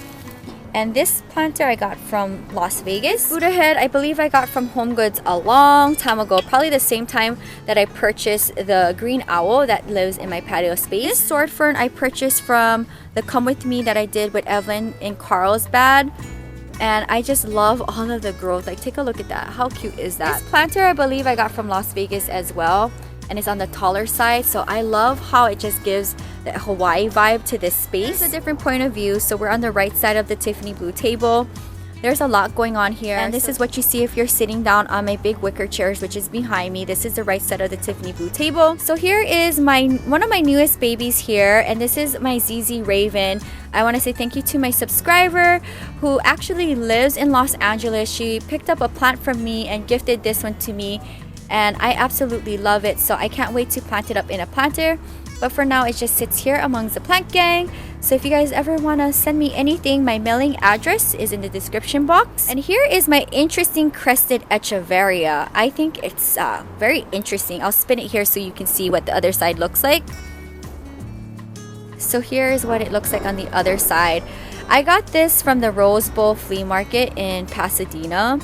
Speaker 1: and this planter I got from Las Vegas. Buddha head I believe I got from Home Goods a long time ago, probably the same time that I purchased the green owl that lives in my patio space. This sword fern I purchased from the come with me that I did with Evelyn in Carlsbad, and I just love all of the growth. Like, take a look at that. How cute is that? This planter I believe I got from Las Vegas as well, and it's on the taller side, so I love how it just gives the Hawaii vibe to this space. It's a different point of view. So we're on the right side of the Tiffany blue table. There's a lot going on here, and this is what you see if you're sitting down on my big wicker chairs, which is behind me. This is the right side of the Tiffany blue table. So here is one of my newest babies here, and this is my ZZ Raven. I want to say thank you to my subscriber who actually lives in Los Angeles. She picked up a plant from me and gifted this one to me, and I absolutely love it, so I can't wait to plant it up in a planter. But for now, it just sits here amongst the plant gang. So if you guys ever want to send me anything, my mailing address is in the description box. And here is my interesting Crested Echeverria. I think it's very interesting. I'll spin it here so you can see what the other side looks like. So here is what it looks like on the other side. I got this from the Rose Bowl flea market in Pasadena.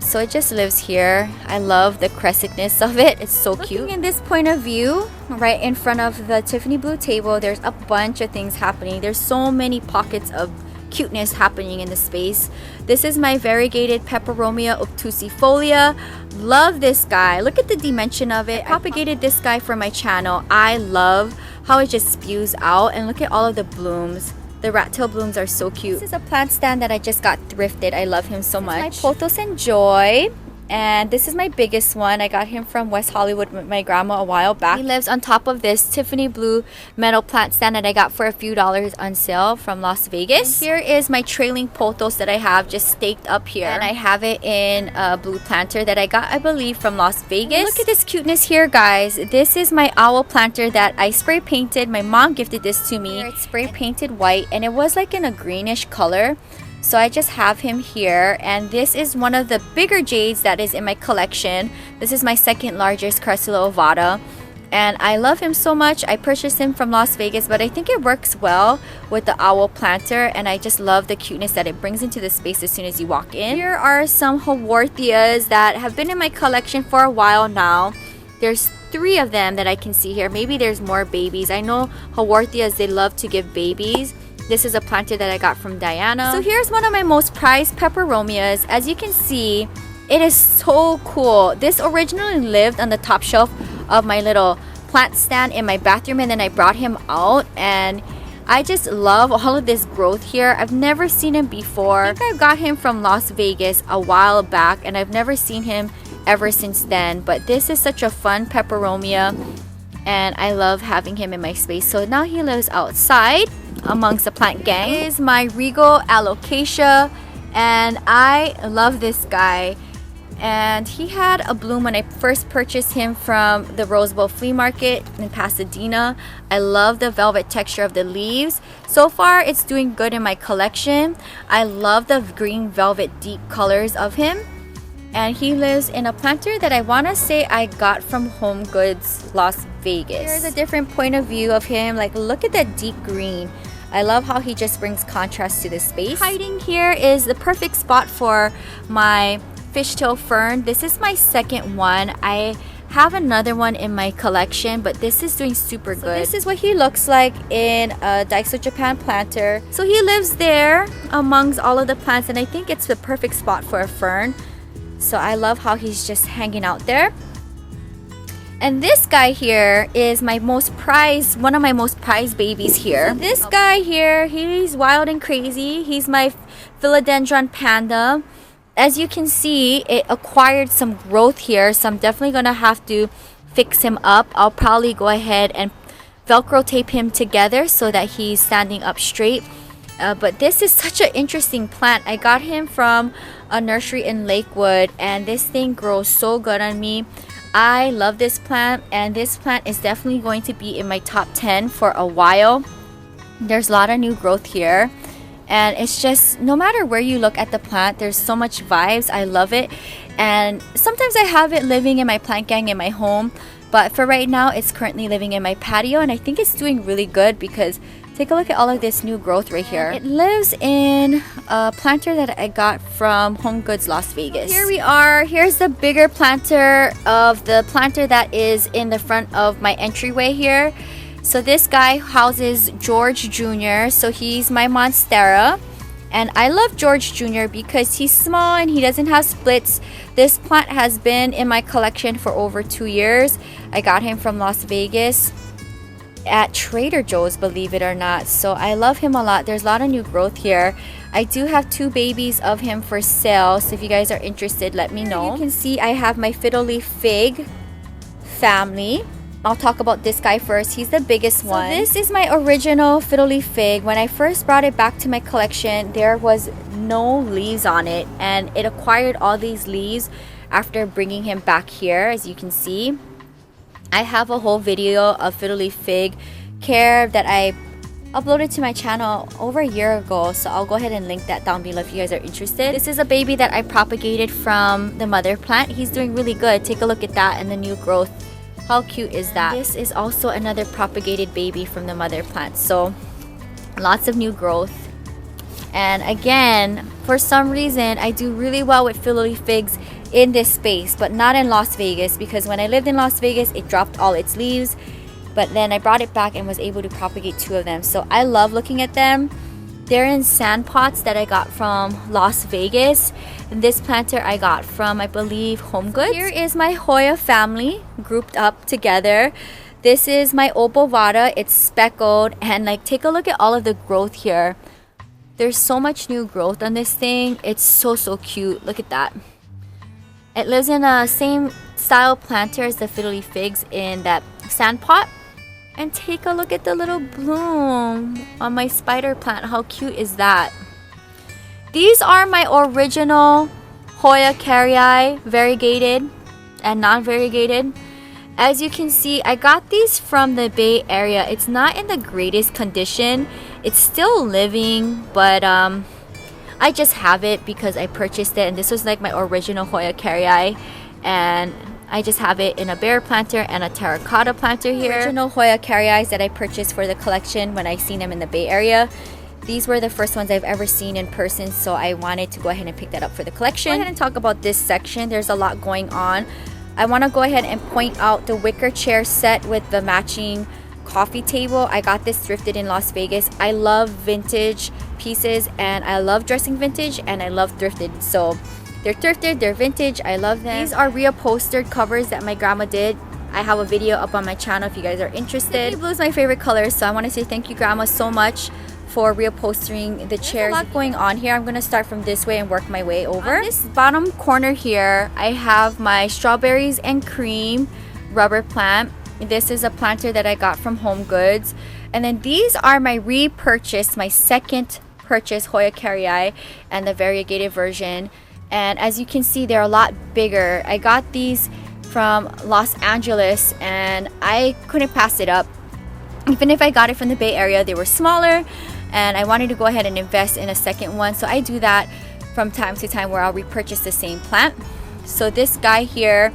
Speaker 1: So it just lives here. I love the crescentness of it. It's so cute. Looking in this point of view, right in front of the Tiffany blue table, there's a bunch of things happening. There's so many pockets of cuteness happening in the space. This is my variegated Peperomia obtusifolia. Love this guy. Look at the dimension of it. I propagated this guy for my channel. I love how it just spews out, and look at all of the blooms. The rat tail blooms are so cute. This is a plant stand that I just got thrifted. I love him so much. My Pothos and Joy. And this is my biggest one. I got him from West Hollywood with my grandma a while back. He lives on top of this Tiffany blue metal plant stand that I got for a few dollars on sale from Las Vegas. And here is my trailing pothos that I have just staked up here. And I have it in a blue planter that I got, I believe, from Las Vegas. Look at this cuteness here, guys. This is my owl planter that I spray painted. My mom gifted this to me. It's spray painted white, and it was like in a greenish color. So I just have him here, and this is one of the bigger jades that is in my collection. This is my second largest Crassula Ovata, and I love him so much. I purchased him from Las Vegas, but I think it works well with the owl planter, and I just love the cuteness that it brings into the space as soon as you walk in. Here are some Haworthias that have been in my collection for a while now. There's 3 of them that I can see here. Maybe there's more babies. I know Haworthias, they love to give babies. This is a planter that I got from Diana. So here's one of my most prized Peperomias. As you can see, it is so cool. This originally lived on the top shelf of my little plant stand in my bathroom, and then I brought him out, and I just love all of this growth here. I've never seen him before. I think I got him from Las Vegas a while back, and I've never seen him ever since then. But this is such a fun Peperomia, and I love having him in my space. So now he lives outside amongst the plant gang. This is my Regal Alopecia, and I love this guy. And he had a bloom when I first purchased him from the Rose Bowl flea market in Pasadena. I love the velvet texture of the leaves. So far, it's doing good in my collection. I love the green velvet deep colors of him. And he lives in a planter that I want to say I got from Home Goods Las Vegas. Here's a different point of view of him. Like, look at that deep green. I love how he just brings contrast to the space. Hiding here is the perfect spot for my fishtail fern. This is my second one. I have another one in my collection, but this is doing super good. This is what he looks like in a Daiso Japan planter. So he lives there amongst all of the plants, and I think it's the perfect spot for a fern. So I love how he's just hanging out there. And this guy here is my most prized, one of my most prized babies here. So this guy here, he's wild and crazy. He's my Philodendron Panda. As you can see, it acquired some growth here, so I'm definitely gonna have to fix him up. I'll probably go ahead and Velcro tape him together so that he's standing up straight. But this is such an interesting plant. I got him from a nursery in Lakewood, and this thing grows so good on me. I love this plant, and this plant is definitely going to be in my top 10 for a while. There's a lot of new growth here, and it's just, no matter where you look at the plant, there's so much vibes. I love it, and sometimes I have it living in my plant gang in my home, but for right now it's currently living in my patio, and I think it's doing really good because take a look at all of this new growth right here. It lives in a planter that I got from Home Goods Las Vegas. Here we are. Here's the bigger planter of the planter that is in the front of my entryway here. So this guy houses George Jr. So he's my Monstera. And I love George Jr. because he's small and he doesn't have splits. This plant has been in my collection for over 2 years. I got him from Las Vegas at Trader Joe's, believe it or not. So I love him a lot. There's a lot of new growth here. I do have 2 babies of him for sale, so if you guys are interested, let me know. You can see I have my Fiddly Fig family. I'll talk about this guy first. He's the biggest one. So this is my original Fiddly Fig. When I first brought it back to my collection, there was no leaves on it, and it acquired all these leaves after bringing him back here, as you can see. I have a whole video of Fiddly Fig care that I uploaded to my channel over a year ago, so I'll go ahead and link that down below if you guys are interested. This is a baby that I propagated from the mother plant. He's doing really good. Take a look at that and the new growth. How cute is that? This is also another propagated baby from the mother plant, so lots of new growth. And again, for some reason, I do really well with Fiddly Figs in this space, but not in Las Vegas, because when I lived in Las Vegas, it dropped all its leaves. But then I brought it back and was able to propagate 2 of them. So I love looking at them. They're in sand pots that I got from Las Vegas. And this planter I got from, I believe, Home Goods. Here is my Hoya family grouped up together. This is my Ovata. It's speckled, and like, take a look at all of the growth here. There's so much new growth on this thing. It's so cute. Look at that. It lives in a same style planter as the Fiddly Figs in that sand pot. And take a look at the little bloom on my spider plant. How cute is that? These are my original Hoya Compacta, variegated and non-variegated. As you can see, I got these from the Bay Area. It's not in the greatest condition. It's still living, but I just have it because I purchased it, and this was like my original Hoya Compacta, and I just have it in a bear planter and a terracotta planter here. Original Hoya Compactas that I purchased for the collection when I seen them in the Bay Area. These were the first ones I've ever seen in person, so I wanted to go ahead and pick that up for the collection. Go ahead and talk about this section. There's a lot going on. I want to go ahead and point out the wicker chair set with the matching coffee table. I got this thrifted in Las Vegas. I love vintage pieces, and I love dressing vintage, and I love thrifted. So they're thrifted, they're vintage, I love them. These are reupholstered covers that my grandma did. I have a video up on my channel if you guys are interested. Navy blue is my favorite color, so I want to say thank you, grandma, so much for reupholstering the chairs. There's a lot going on here. I'm going to start from this way and work my way over. On this bottom corner here, I have my strawberries and cream rubber plant. This is a planter that I got from Home Goods. And then these are my repurchase, my second purchase Hoya Compacta and the variegated version. And as you can see, they're a lot bigger. I got these from Los Angeles and I couldn't pass it up. Even if I got it from the Bay Area, they were smaller, and I wanted to go ahead and invest in a second one. So I do that from time to time where I'll repurchase the same plant. So this guy here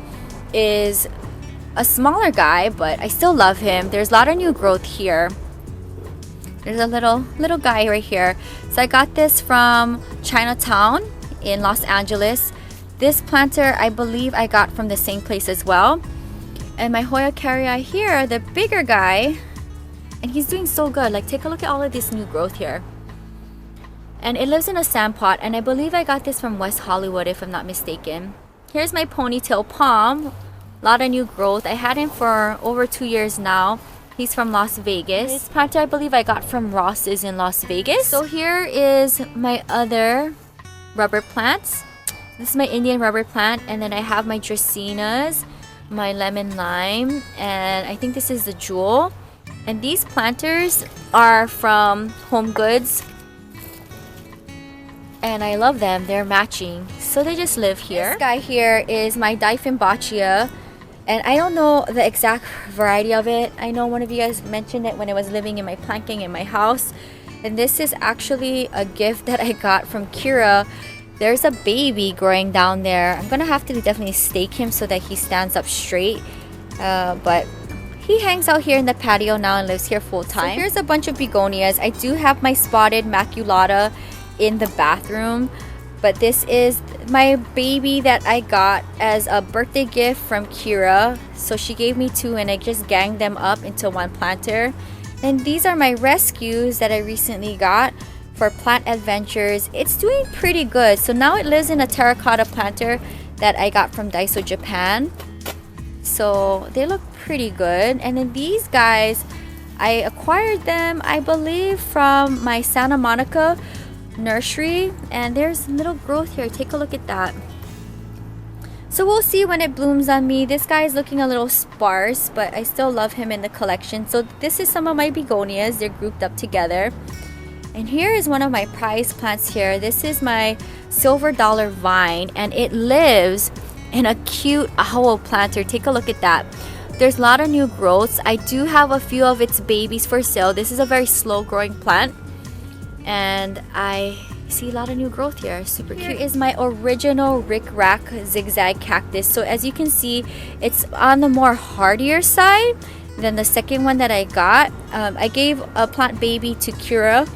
Speaker 1: is a smaller guy, but I still love him. There's a lot of new growth here. There's a little guy right here. So I got this from Chinatown in Los Angeles. This planter I believe I got from the same place as well. And my Hoya Compacta here, the bigger guy, and he's doing so good. Like, take a look at all of this new growth here. And it lives in a sand pot, and I believe I got this from West Hollywood if I'm not mistaken. Here's my Ponytail Palm. A lot of new growth. I had him for over 2 years now. He's from Las Vegas. This planter I believe I got from Ross's in Las Vegas. So here is my other rubber plants. This is my Indian rubber plant, and then I have my Dracaenas, my lemon lime, and I think this is the jewel. And these planters are from Home Goods, and I love them. They're matching, so they just live here. This guy here is my Dieffenbachia, and I don't know the exact variety of it. I know one of you guys mentioned it when I was living in my planking in my house, and this is actually a gift that I got from Kira. There's a baby growing down there. I'm gonna have to definitely stake him so that he stands up straight, but he hangs out here in the patio now and lives here full time. So here's a bunch of begonias. I do have my spotted maculata in the bathroom, but this is my baby that I got as a birthday gift from Kira. So she gave me two, and I just ganged them up into one planter. And these are my rescues that I recently got for Plant Adventures. It's doing pretty good. So now it lives in a terracotta planter that I got from Daiso Japan. So they look pretty good. And then these guys, I acquired them I believe from my Santa Monica nursery, and there's little growth here. Take a look at that. So we'll see when it blooms on me. This guy is looking a little sparse, but I still love him in the collection. So this is some of my begonias. They're grouped up together. And here is one of my prized plants here. This is my silver dollar vine, and it lives in a cute owl planter. Take a look at that. There's a lot of new growths. I do have a few of its babies for sale. This is a very slow growing plant, and I see a lot of new growth here. Super cute. Here is my original Rickrack zigzag cactus. So as you can see, it's on the more hardier side than the second one that I got. I gave a plant baby to Kira,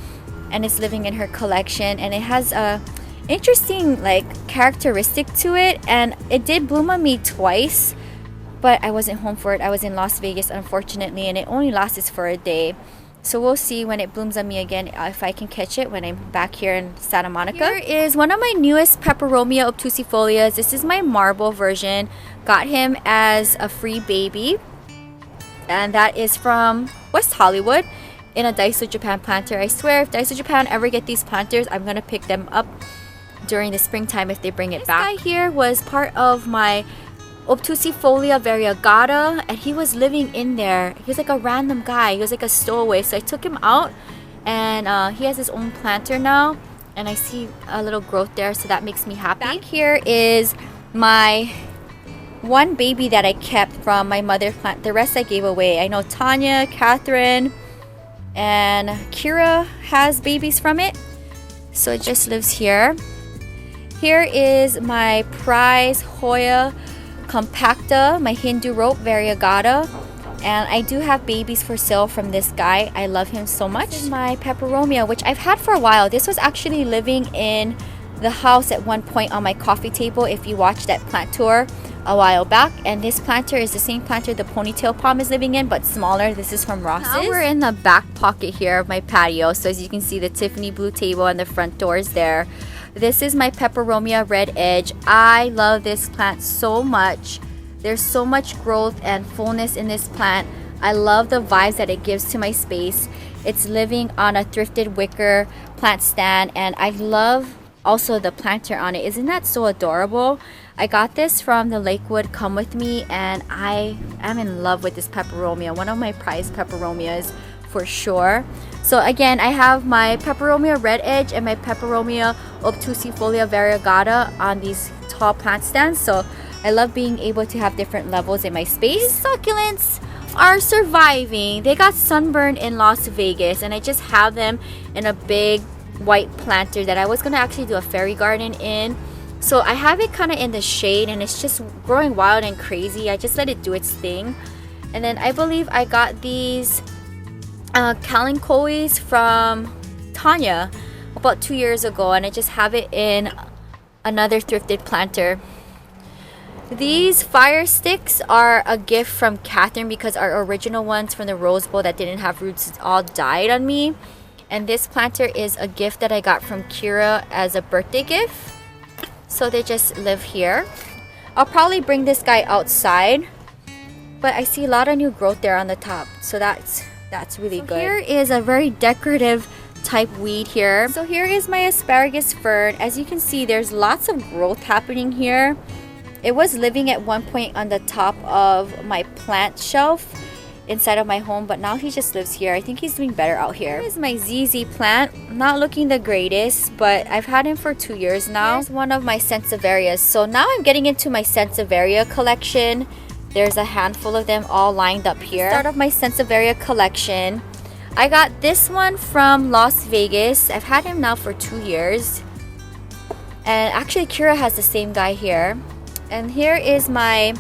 Speaker 1: and it's living in her collection, and it has a interesting like characteristic to it, and it did bloom on me twice, but I wasn't home for it. I was in Las Vegas, unfortunately, and it only lasts for a day. So we'll see when it blooms on me again if I can catch it when I'm back here in Santa Monica. Here is one of my newest Peperomia obtusifolias. This is my marble version. Got him as a free baby, and that is from West Hollywood in a Daiso Japan planter. I swear, if Daiso Japan ever get these planters, I'm gonna pick them up during the springtime if they bring it back. This guy here was part of my Obtusifolia variegata, and he was living in there. He was like a random guy. He was like a stowaway. So I took him out, and he has his own planter now, and I see a little growth there, so that makes me happy. Back here is my one baby that I kept from my mother plant. The rest I gave away. I know Tanya, Catherine, and Kira has babies from it, so it just lives here. Here is my prize Hoya Compacta, my Hindu rope variegata, and I do have babies for sale from this guy. I love him so much. This is my Peperomia, which I've had for a while. This was actually living in the house at one point on my coffee table if you watched that plant tour a while back. And this planter is the same planter the Ponytail Palm is living in, but smaller. This is from Ross's. Now we're in the back pocket here of my patio. So as you can see, the Tiffany blue table and the front door is there. This is my Peperomia Red Edge. I love this plant so much. There's so much growth and fullness in this plant. I love the vibes that it gives to my space. It's living on a thrifted wicker plant stand, and I love also the planter on it. Isn't that so adorable? I got this from the Lakewood Come With Me, and I am in love with this Peperomia. One of my prized Peperomias for sure. So again, I have my Peperomia Red Edge and my Peperomia obtusifolia variegata on these tall plant stands. So I love being able to have different levels in my space. These succulents are surviving. They got sunburned in Las Vegas, and I just have them in a big white planter that I was going to actually do a fairy garden in, So I have it kind of in the shade and it's just growing wild and crazy. I just let it do its thing. And then I believe I got these Kalanchoes from Tanya about 2 years ago, and I just have it in another thrifted planter. These fire sticks are a gift from Catherine because our original ones from the Rose Bowl that didn't have roots all died on me. And this planter is a gift that I got from Kira as a birthday gift. So they just live here. I'll probably bring this guy outside, but I see a lot of new growth there on the top, so that's really good. Here is a very decorative type weed here. So here is my Asparagus Fern. As you can see, there's lots of growth happening here. It was living at one point on the top of my plant shelf inside of my home, but now he just lives here. I think he's doing better out here. Here is my ZZ plant. Not looking the greatest, but I've had him for 2 years now. Here's one of my Sansevierias. So now I'm getting into my Sansevieria collection. There's a handful of them all lined up here. Start of my Sansevieria collection. I got this one from Las Vegas. I've had him now for 2 years. And actually Kira has the same guy here. And here is my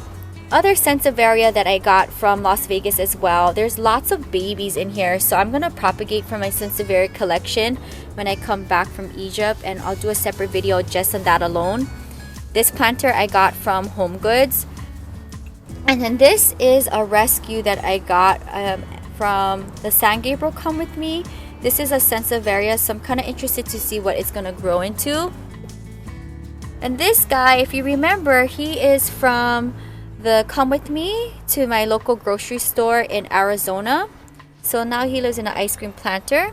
Speaker 1: other Sansevieria that I got from Las Vegas as well. There's lots of babies in here, so I'm gonna propagate from my Sansevieria collection when I come back from Egypt, and I'll do a separate video just on that alone. This planter I got from Home Goods, and then this is a rescue that I got from the San Gabriel Come With Me. This is a Sansevieria, so I'm kind of interested to see what it's gonna grow into. And this guy, if you remember, he is from the Come With Me to my local grocery store in Arizona. So now he lives in an ice cream planter.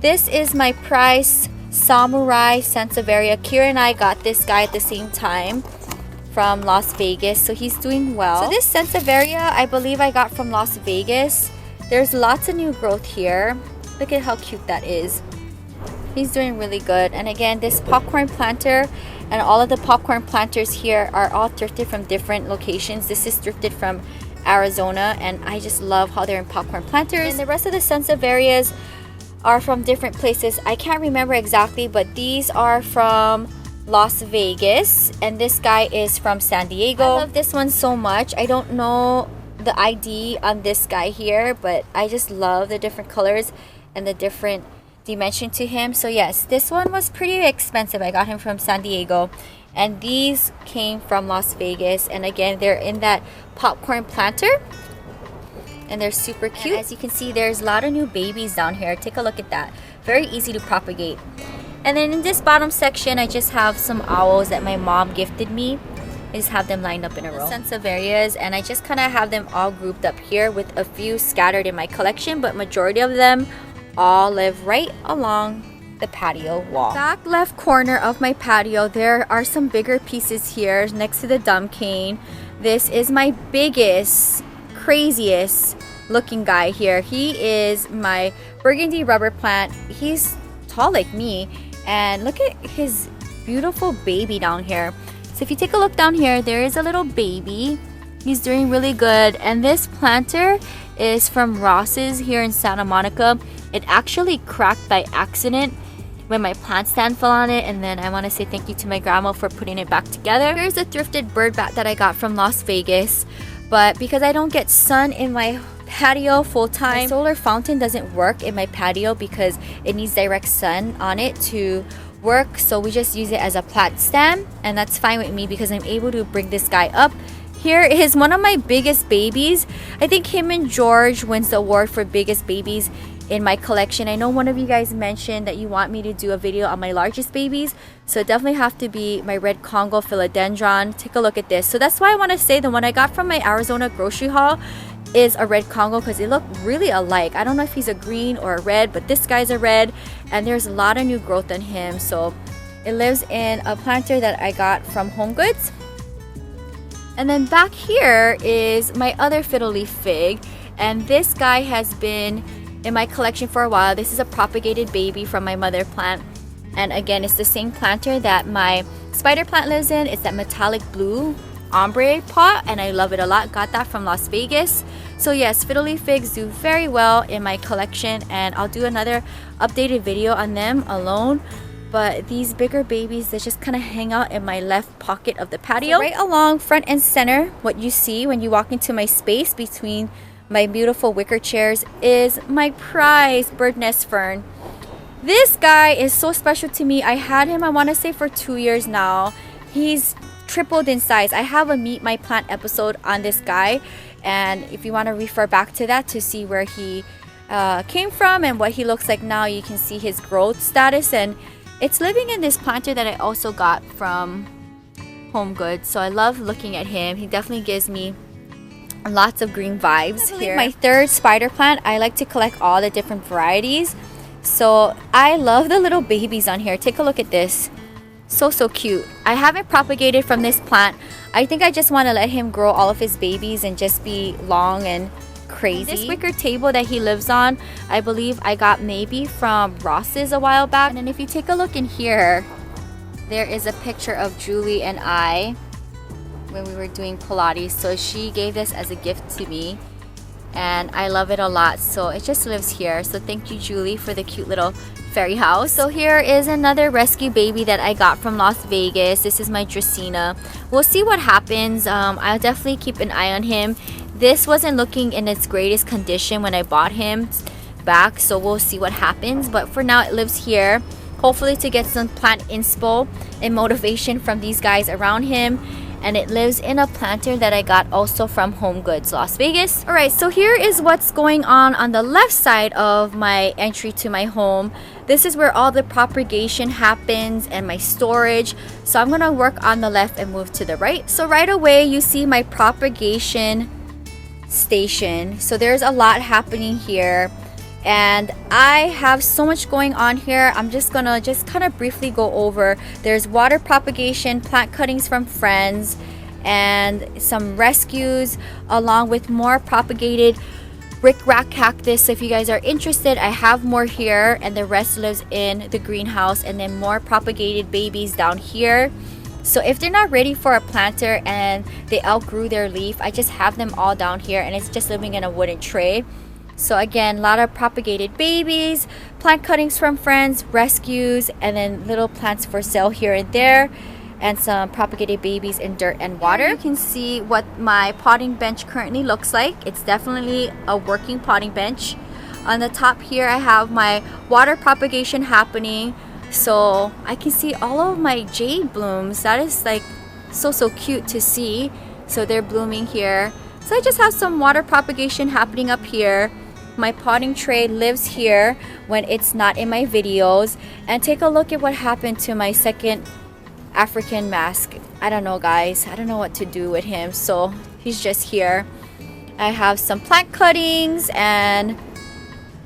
Speaker 1: This is my prize Samurai Sansevieria. Kira and I got this guy at the same time from Las Vegas, so he's doing well. So this Sansevieria, I believe I got from Las Vegas. There's lots of new growth here. Look at how cute that is. He's doing really good. And again, this popcorn planter and all of the popcorn planters here are all thrifted from different locations. This is thrifted from Arizona, and I just love how they're in popcorn planters. And the rest of the Sansevierias are from different places. I can't remember exactly, but these are from Las Vegas, and this guy is from San Diego. I love this one so much. I don't know the ID on this guy here, but I just love the different colors and the different dimension to him. So yes, this one was pretty expensive. I got him from San Diego, and these came from Las Vegas, and again, they're in that popcorn planter, and they're super cute. And as you can see, there's a lot of new babies down here. Take a look at that. Very easy to propagate. And then in this bottom section, I just have some owls that my mom gifted me. I just have them lined up in a row. Sansevierias, and I just kind of have them all grouped up here with a few scattered in my collection, but majority of them all live right along the patio wall. Back left corner of my patio, there are some bigger pieces here next to the dumb cane. This is my biggest, craziest looking guy here. He is my burgundy rubber plant. He's tall like me, and look at his beautiful baby down here. So if you take a look down here, there is a little baby. He's doing really good, and this planter is from Ross's here in Santa Monica. It actually cracked by accident when my plant stand fell on it, and then I want to say thank you to my grandma for putting it back together. Here's a thrifted bird bat that I got from Las Vegas, but because I don't get sun in my patio full time, my solar fountain doesn't work in my patio because it needs direct sun on it to work, so we just use it as a plant stand, and that's fine with me because I'm able to bring this guy up. Here is one of my biggest babies. I think him and George wins the award for biggest babies in my collection. I know one of you guys mentioned that you want me to do a video on my largest babies, so it definitely have to be my red Congo philodendron. Take a look at this. So that's why I want to say the one I got from my Arizona grocery haul is a red Congo because they look really alike. I don't know if he's a green or a red, but this guy's a red, and there's a lot of new growth on him. So it lives in a planter that I got from Home Goods. And then back here is my other Fiddly Fig, and this guy has been in my collection for a while. This is a propagated baby from my mother plant, and again, it's the same planter that my spider plant lives in. It's that metallic blue ombre pot, and I love it a lot. Got that from Las Vegas. So yes, Fiddly Figs do very well in my collection, and I'll do another updated video on them alone. but these bigger babies, they just kind of hang out in my left pocket of the patio. So right along front and center, what you see when you walk into my space between my beautiful wicker chairs is my prized bird nest fern. This guy is so special to me. I had him, I want to say, for 2 years now. He's tripled in size. I have a Meet My Plant episode on this guy, and if you want to refer back to that to see where he came from and what he looks like now, you can see his growth status. And it's living in this planter that I also got from Home Goods, so I love looking at him. He definitely gives me lots of green vibes here. My third spider plant, I like to collect all the different varieties, so I love the little babies on here. Take a look at this. So cute. I haven't propagated from this plant. I think I just want to let him grow all of his babies and just be long and crazy. This wicker table that he lives on, I believe I got maybe from Ross's a while back. And then if you take a look in here, there is a picture of Julie and I when we were doing Pilates. So she gave this as a gift to me, and I love it a lot. So it just lives here. So thank you, Julie, for the cute little fairy house. So here is another rescue baby that I got from Las Vegas. This is my Dracaena. We'll see what happens. I'll definitely keep an eye on him. This wasn't looking in its greatest condition when I bought him back, so we'll see what happens. But for now, it lives here, hopefully to get some plant inspo and motivation from these guys around him. And it lives in a planter that I got also from Home Goods, Las Vegas. Alright, so here is what's going on the left side of my entry to my home. This is where all the propagation happens and my storage. So I'm gonna work on the left and move to the right. So right away, you see my propagation station. So there's a lot happening here, and I have so much going on here. I'm just gonna kind of briefly go over. There's water propagation, plant cuttings from friends, and some rescues, along with more propagated Rickrack Cactus. So if you guys are interested, I have more here, and the rest lives in the greenhouse, and then more propagated babies down here. So if they're not ready for a planter and they outgrew their leaf, I just have them all down here, and it's just living in a wooden tray. So again, a lot of propagated babies, plant cuttings from friends, rescues, and then little plants for sale here and there, and some propagated babies in dirt and water. You can see what my potting bench currently looks like. It's definitely a working potting bench. On the top here, I have my water propagation happening. So I can see all of my jade blooms. That is like so cute to see. So they're blooming here. So I just have some water propagation happening up here. My potting tray lives here when it's not in my videos. And take a look at what happened to my second African mask. I don't know, guys. I don't know what to do with him. So he's just here. I have some plant cuttings and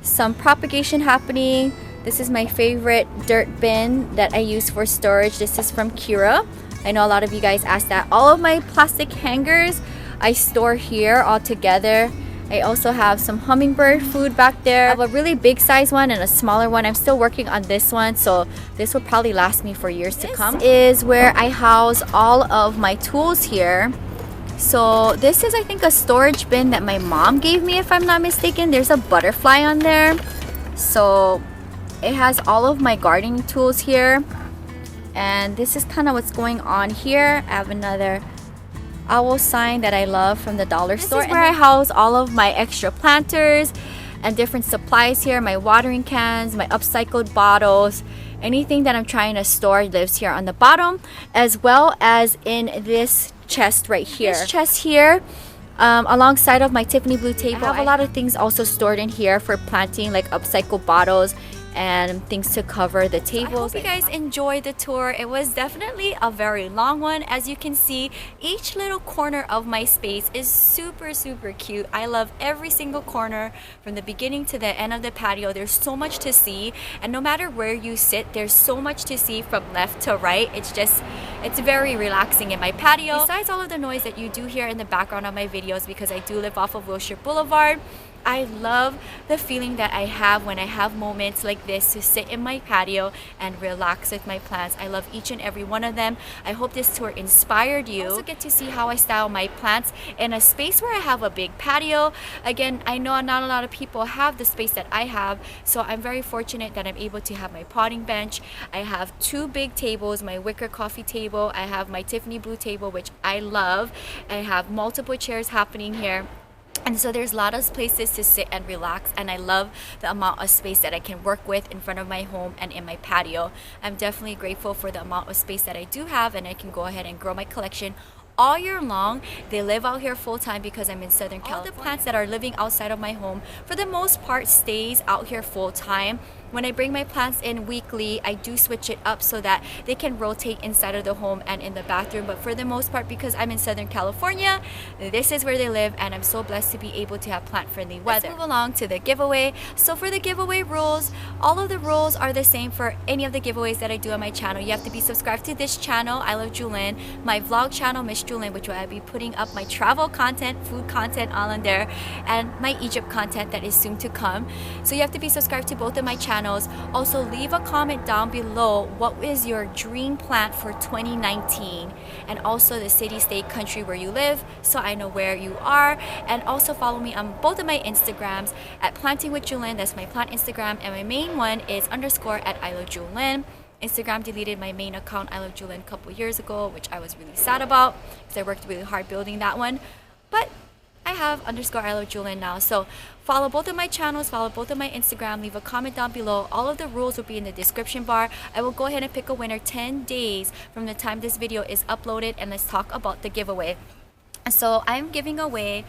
Speaker 1: some propagation happening. This is my favorite dirt bin that I use for storage. This is from Kira. I know a lot of you guys asked that. All of my plastic hangers I store here all together. I also have some hummingbird food back there. I have a really big size one and a smaller one. I'm still working on this one, so this will probably last me for years to come. This is where I house all of my tools here. So this is, I think, a storage bin that my mom gave me, if I'm not mistaken. There's a butterfly on there. So it has all of my gardening tools here. And this is kind of what's going on here. I have another owl sign that I love from the dollar store. This is where I house all of my extra planters and different supplies here. My watering cans, my upcycled bottles, anything that I'm trying to store lives here on the bottom, as well as in this chest right here. This chest here, alongside of my Tiffany blue table, I have a lot of things also stored in here for planting, like upcycled bottles and things to cover the tables. I hope you guys enjoyed the tour. It was definitely a very long one. As you can see, each little corner of my space is super cute. I love every single corner from the beginning to the end of the patio. There's so much to see, and no matter where you sit, there's so much to see from left to right. It's very relaxing in my patio. Besides all of the noise that you do hear in the background of my videos, because I do live off of Wilshire Boulevard, I love the feeling that I have when I have moments like this to sit in my patio and relax with my plants. I love each and every one of them. I hope this tour inspired you. Also get to see how I style my plants in a space where I have a big patio. Again, I know not a lot of people have the space that I have, so I'm very fortunate that I'm able to have my potting bench. I have 2 big tables, my wicker coffee table. I have my Tiffany blue table, which I love. I have multiple chairs happening here. And so there's a lot of places to sit and relax, and I love the amount of space that I can work with in front of my home and in my patio. I'm definitely grateful for the amount of space that I do have, and I can go ahead and grow my collection all year long. They live out here full time because I'm in Southern California. All the plants that are living outside of my home, for the most part, stays out here full time. When I bring my plants in weekly, I do switch it up so that they can rotate inside of the home and in the bathroom. But for the most part, because I'm in Southern California, this is where they live, and I'm so blessed to be able to have plant-friendly weather. Let's move along to the giveaway. So for the giveaway rules, all of the rules are the same for any of the giveaways that I do on my channel. You have to be subscribed to this channel, ILOVEJEWELYN, my vlog channel, Miss Jewelyn, which I'll be putting up my travel content, food content all in there, and my Egypt content that is soon to come. So you have to be subscribed to both of my channels. Also, leave a comment down below what is your dream plant for 2019, and also the city, state, country where you live, so I know where you are. And also follow me on both of my Instagrams at Planting with Jewelyn, that's my plant Instagram, and my main one is _ at ILOVEJEWELYN. Instagram deleted my main account, ILOVEJEWELYN, a couple years ago, which I was really sad about because I worked really hard building that one. But I have _ ILOVEJEWELYN now. So follow both of my channels, follow both of my Instagram, leave a comment down below. All of the rules will be in the description bar. I will go ahead and pick a winner 10 days from the time this video is uploaded, and let's talk about the giveaway. So I'm giving away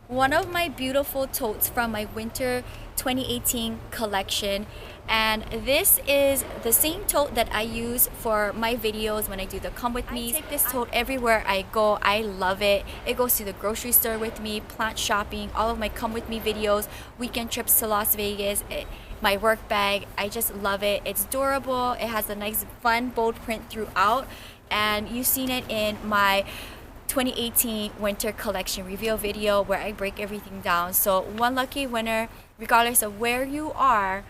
Speaker 1: one of my beautiful totes from my winter 2018 collection, and this is the same tote that I use for my videos when I do the come with me. I take this tote everywhere I go. I love it. It goes to the grocery store with me, plant shopping, all of my come with me videos, weekend trips to Las Vegas, my work bag. I just love it. It's durable. It has a nice fun bold print throughout, and you've seen it in my 2018 winter collection reveal video where I break everything down. So one lucky winner, regardless of where you are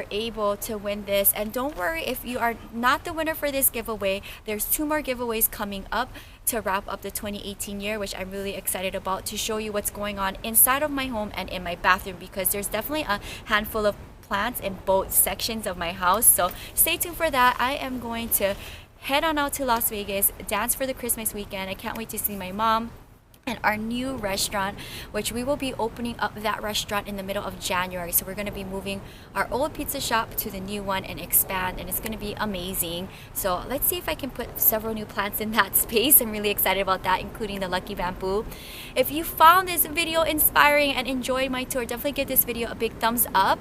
Speaker 1: able to win this. And don't worry if you are not the winner for this giveaway. There's 2 more giveaways coming up to wrap up the 2018 year, which I'm really excited about, to show you what's going on inside of my home and in my bathroom, because there's definitely a handful of plants in both sections of my house. So stay tuned for that. I am going to head on out to Las Vegas, dance for the Christmas weekend. I can't wait to see my mom and our new restaurant, which we will be opening up that restaurant in the middle of January. So we're going to be moving our old pizza shop to the new one and expand, and it's going to be amazing. So let's see if I can put several new plants in that space. I'm really excited about that, including the lucky bamboo. If you found this video inspiring and enjoyed my tour, definitely give this video a big thumbs up.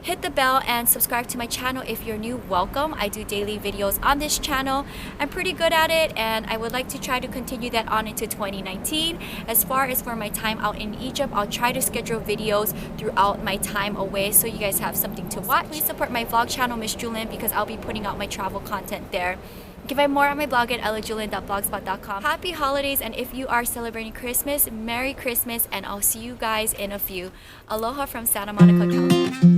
Speaker 1: Hit the bell and subscribe to my channel if you're new. Welcome. I do daily videos on this channel. I'm pretty good at it, and I would like to try to continue that on into 2019. As far as for my time out in Egypt, I'll try to schedule videos throughout my time away so you guys have something to watch. Please support my vlog channel, Miss Jewelyn, because I'll be putting out my travel content there. You can find more on my blog at ilojewelyn.blogspot.com. Happy holidays, and if you are celebrating Christmas, Merry Christmas, and I'll see you guys in a few. Aloha from Santa Monica, California.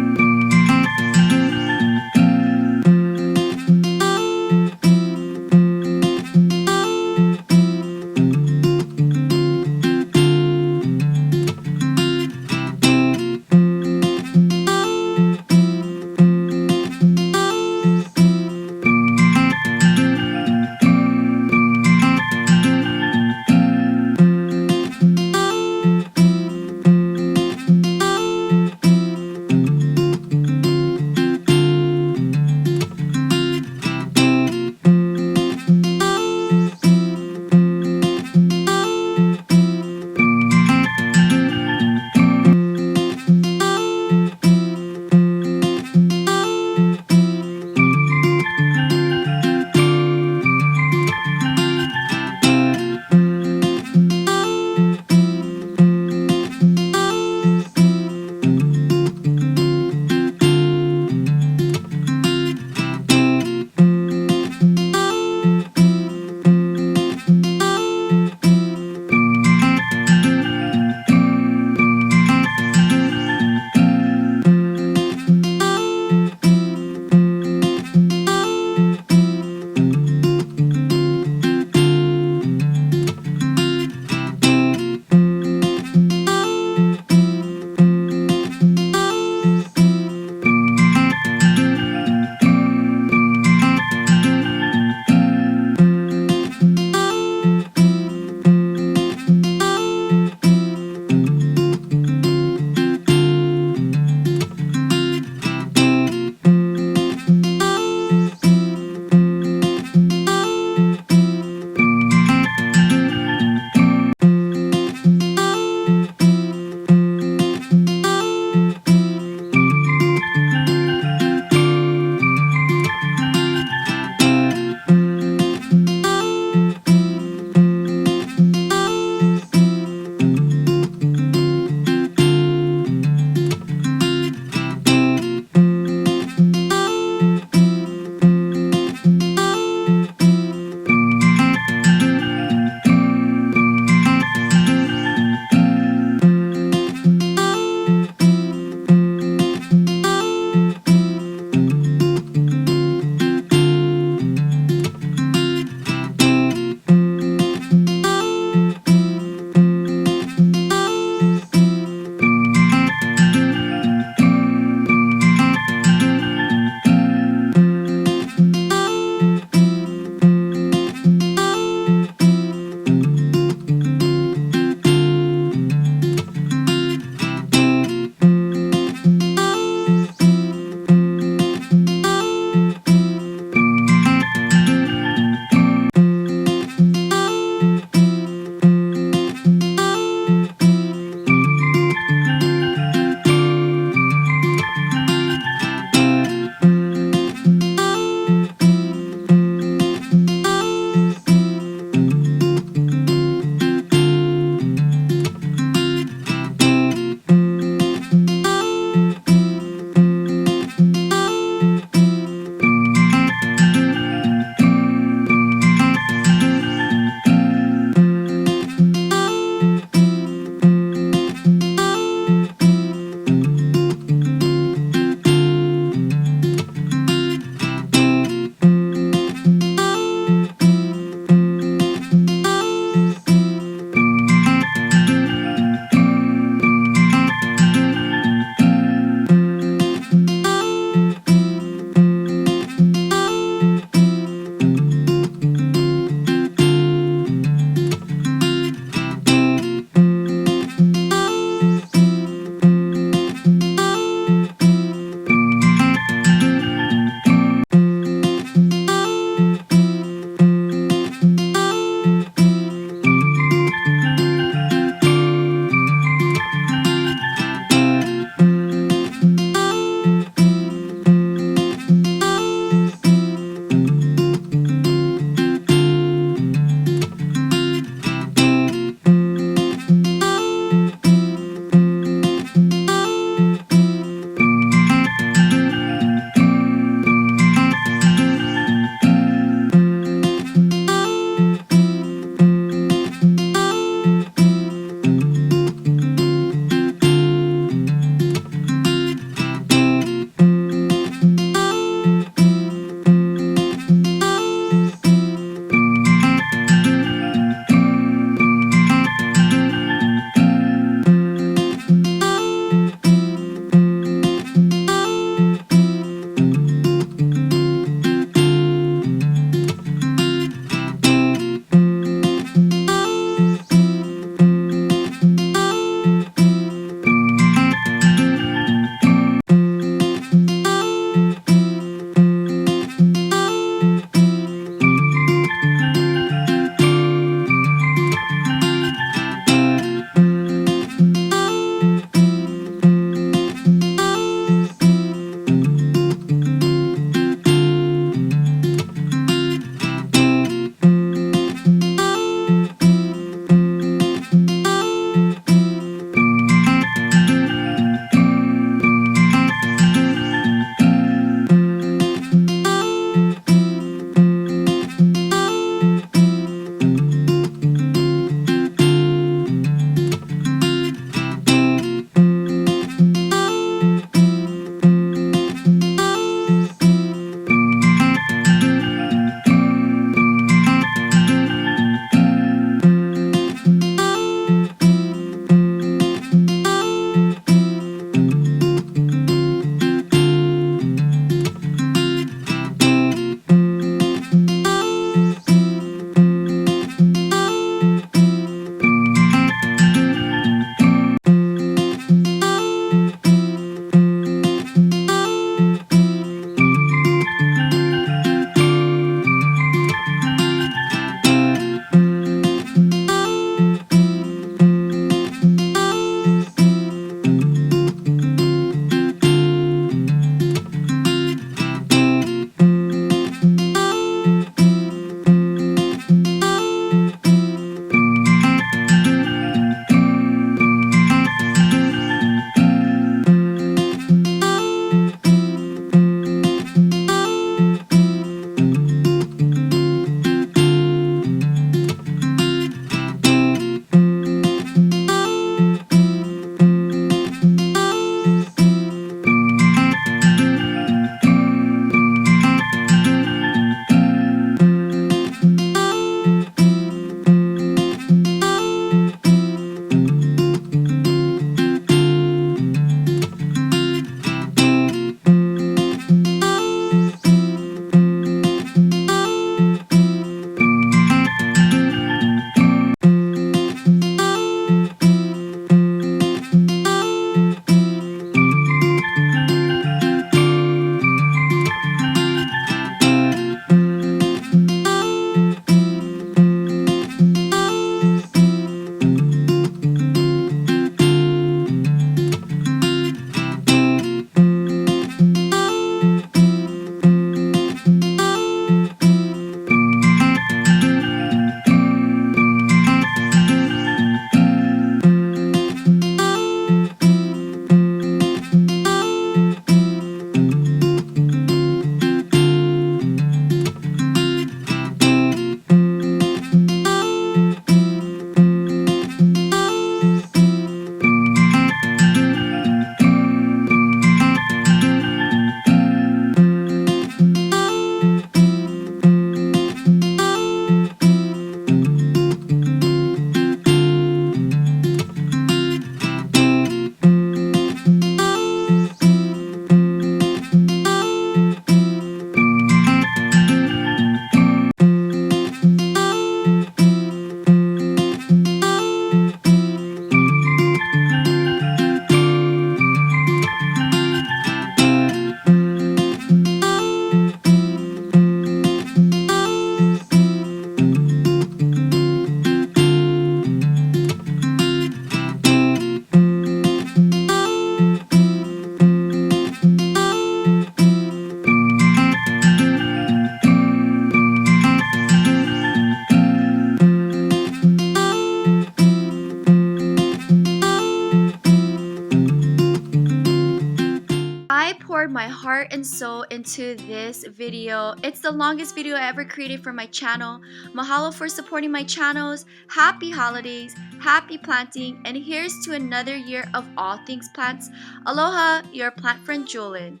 Speaker 1: poured my heart and soul into this video. It's the longest video I ever created for my channel. Mahalo for supporting my channels. Happy holidays, happy planting, and here's to another year of all things plants. Aloha, your plant friend Jewelyn.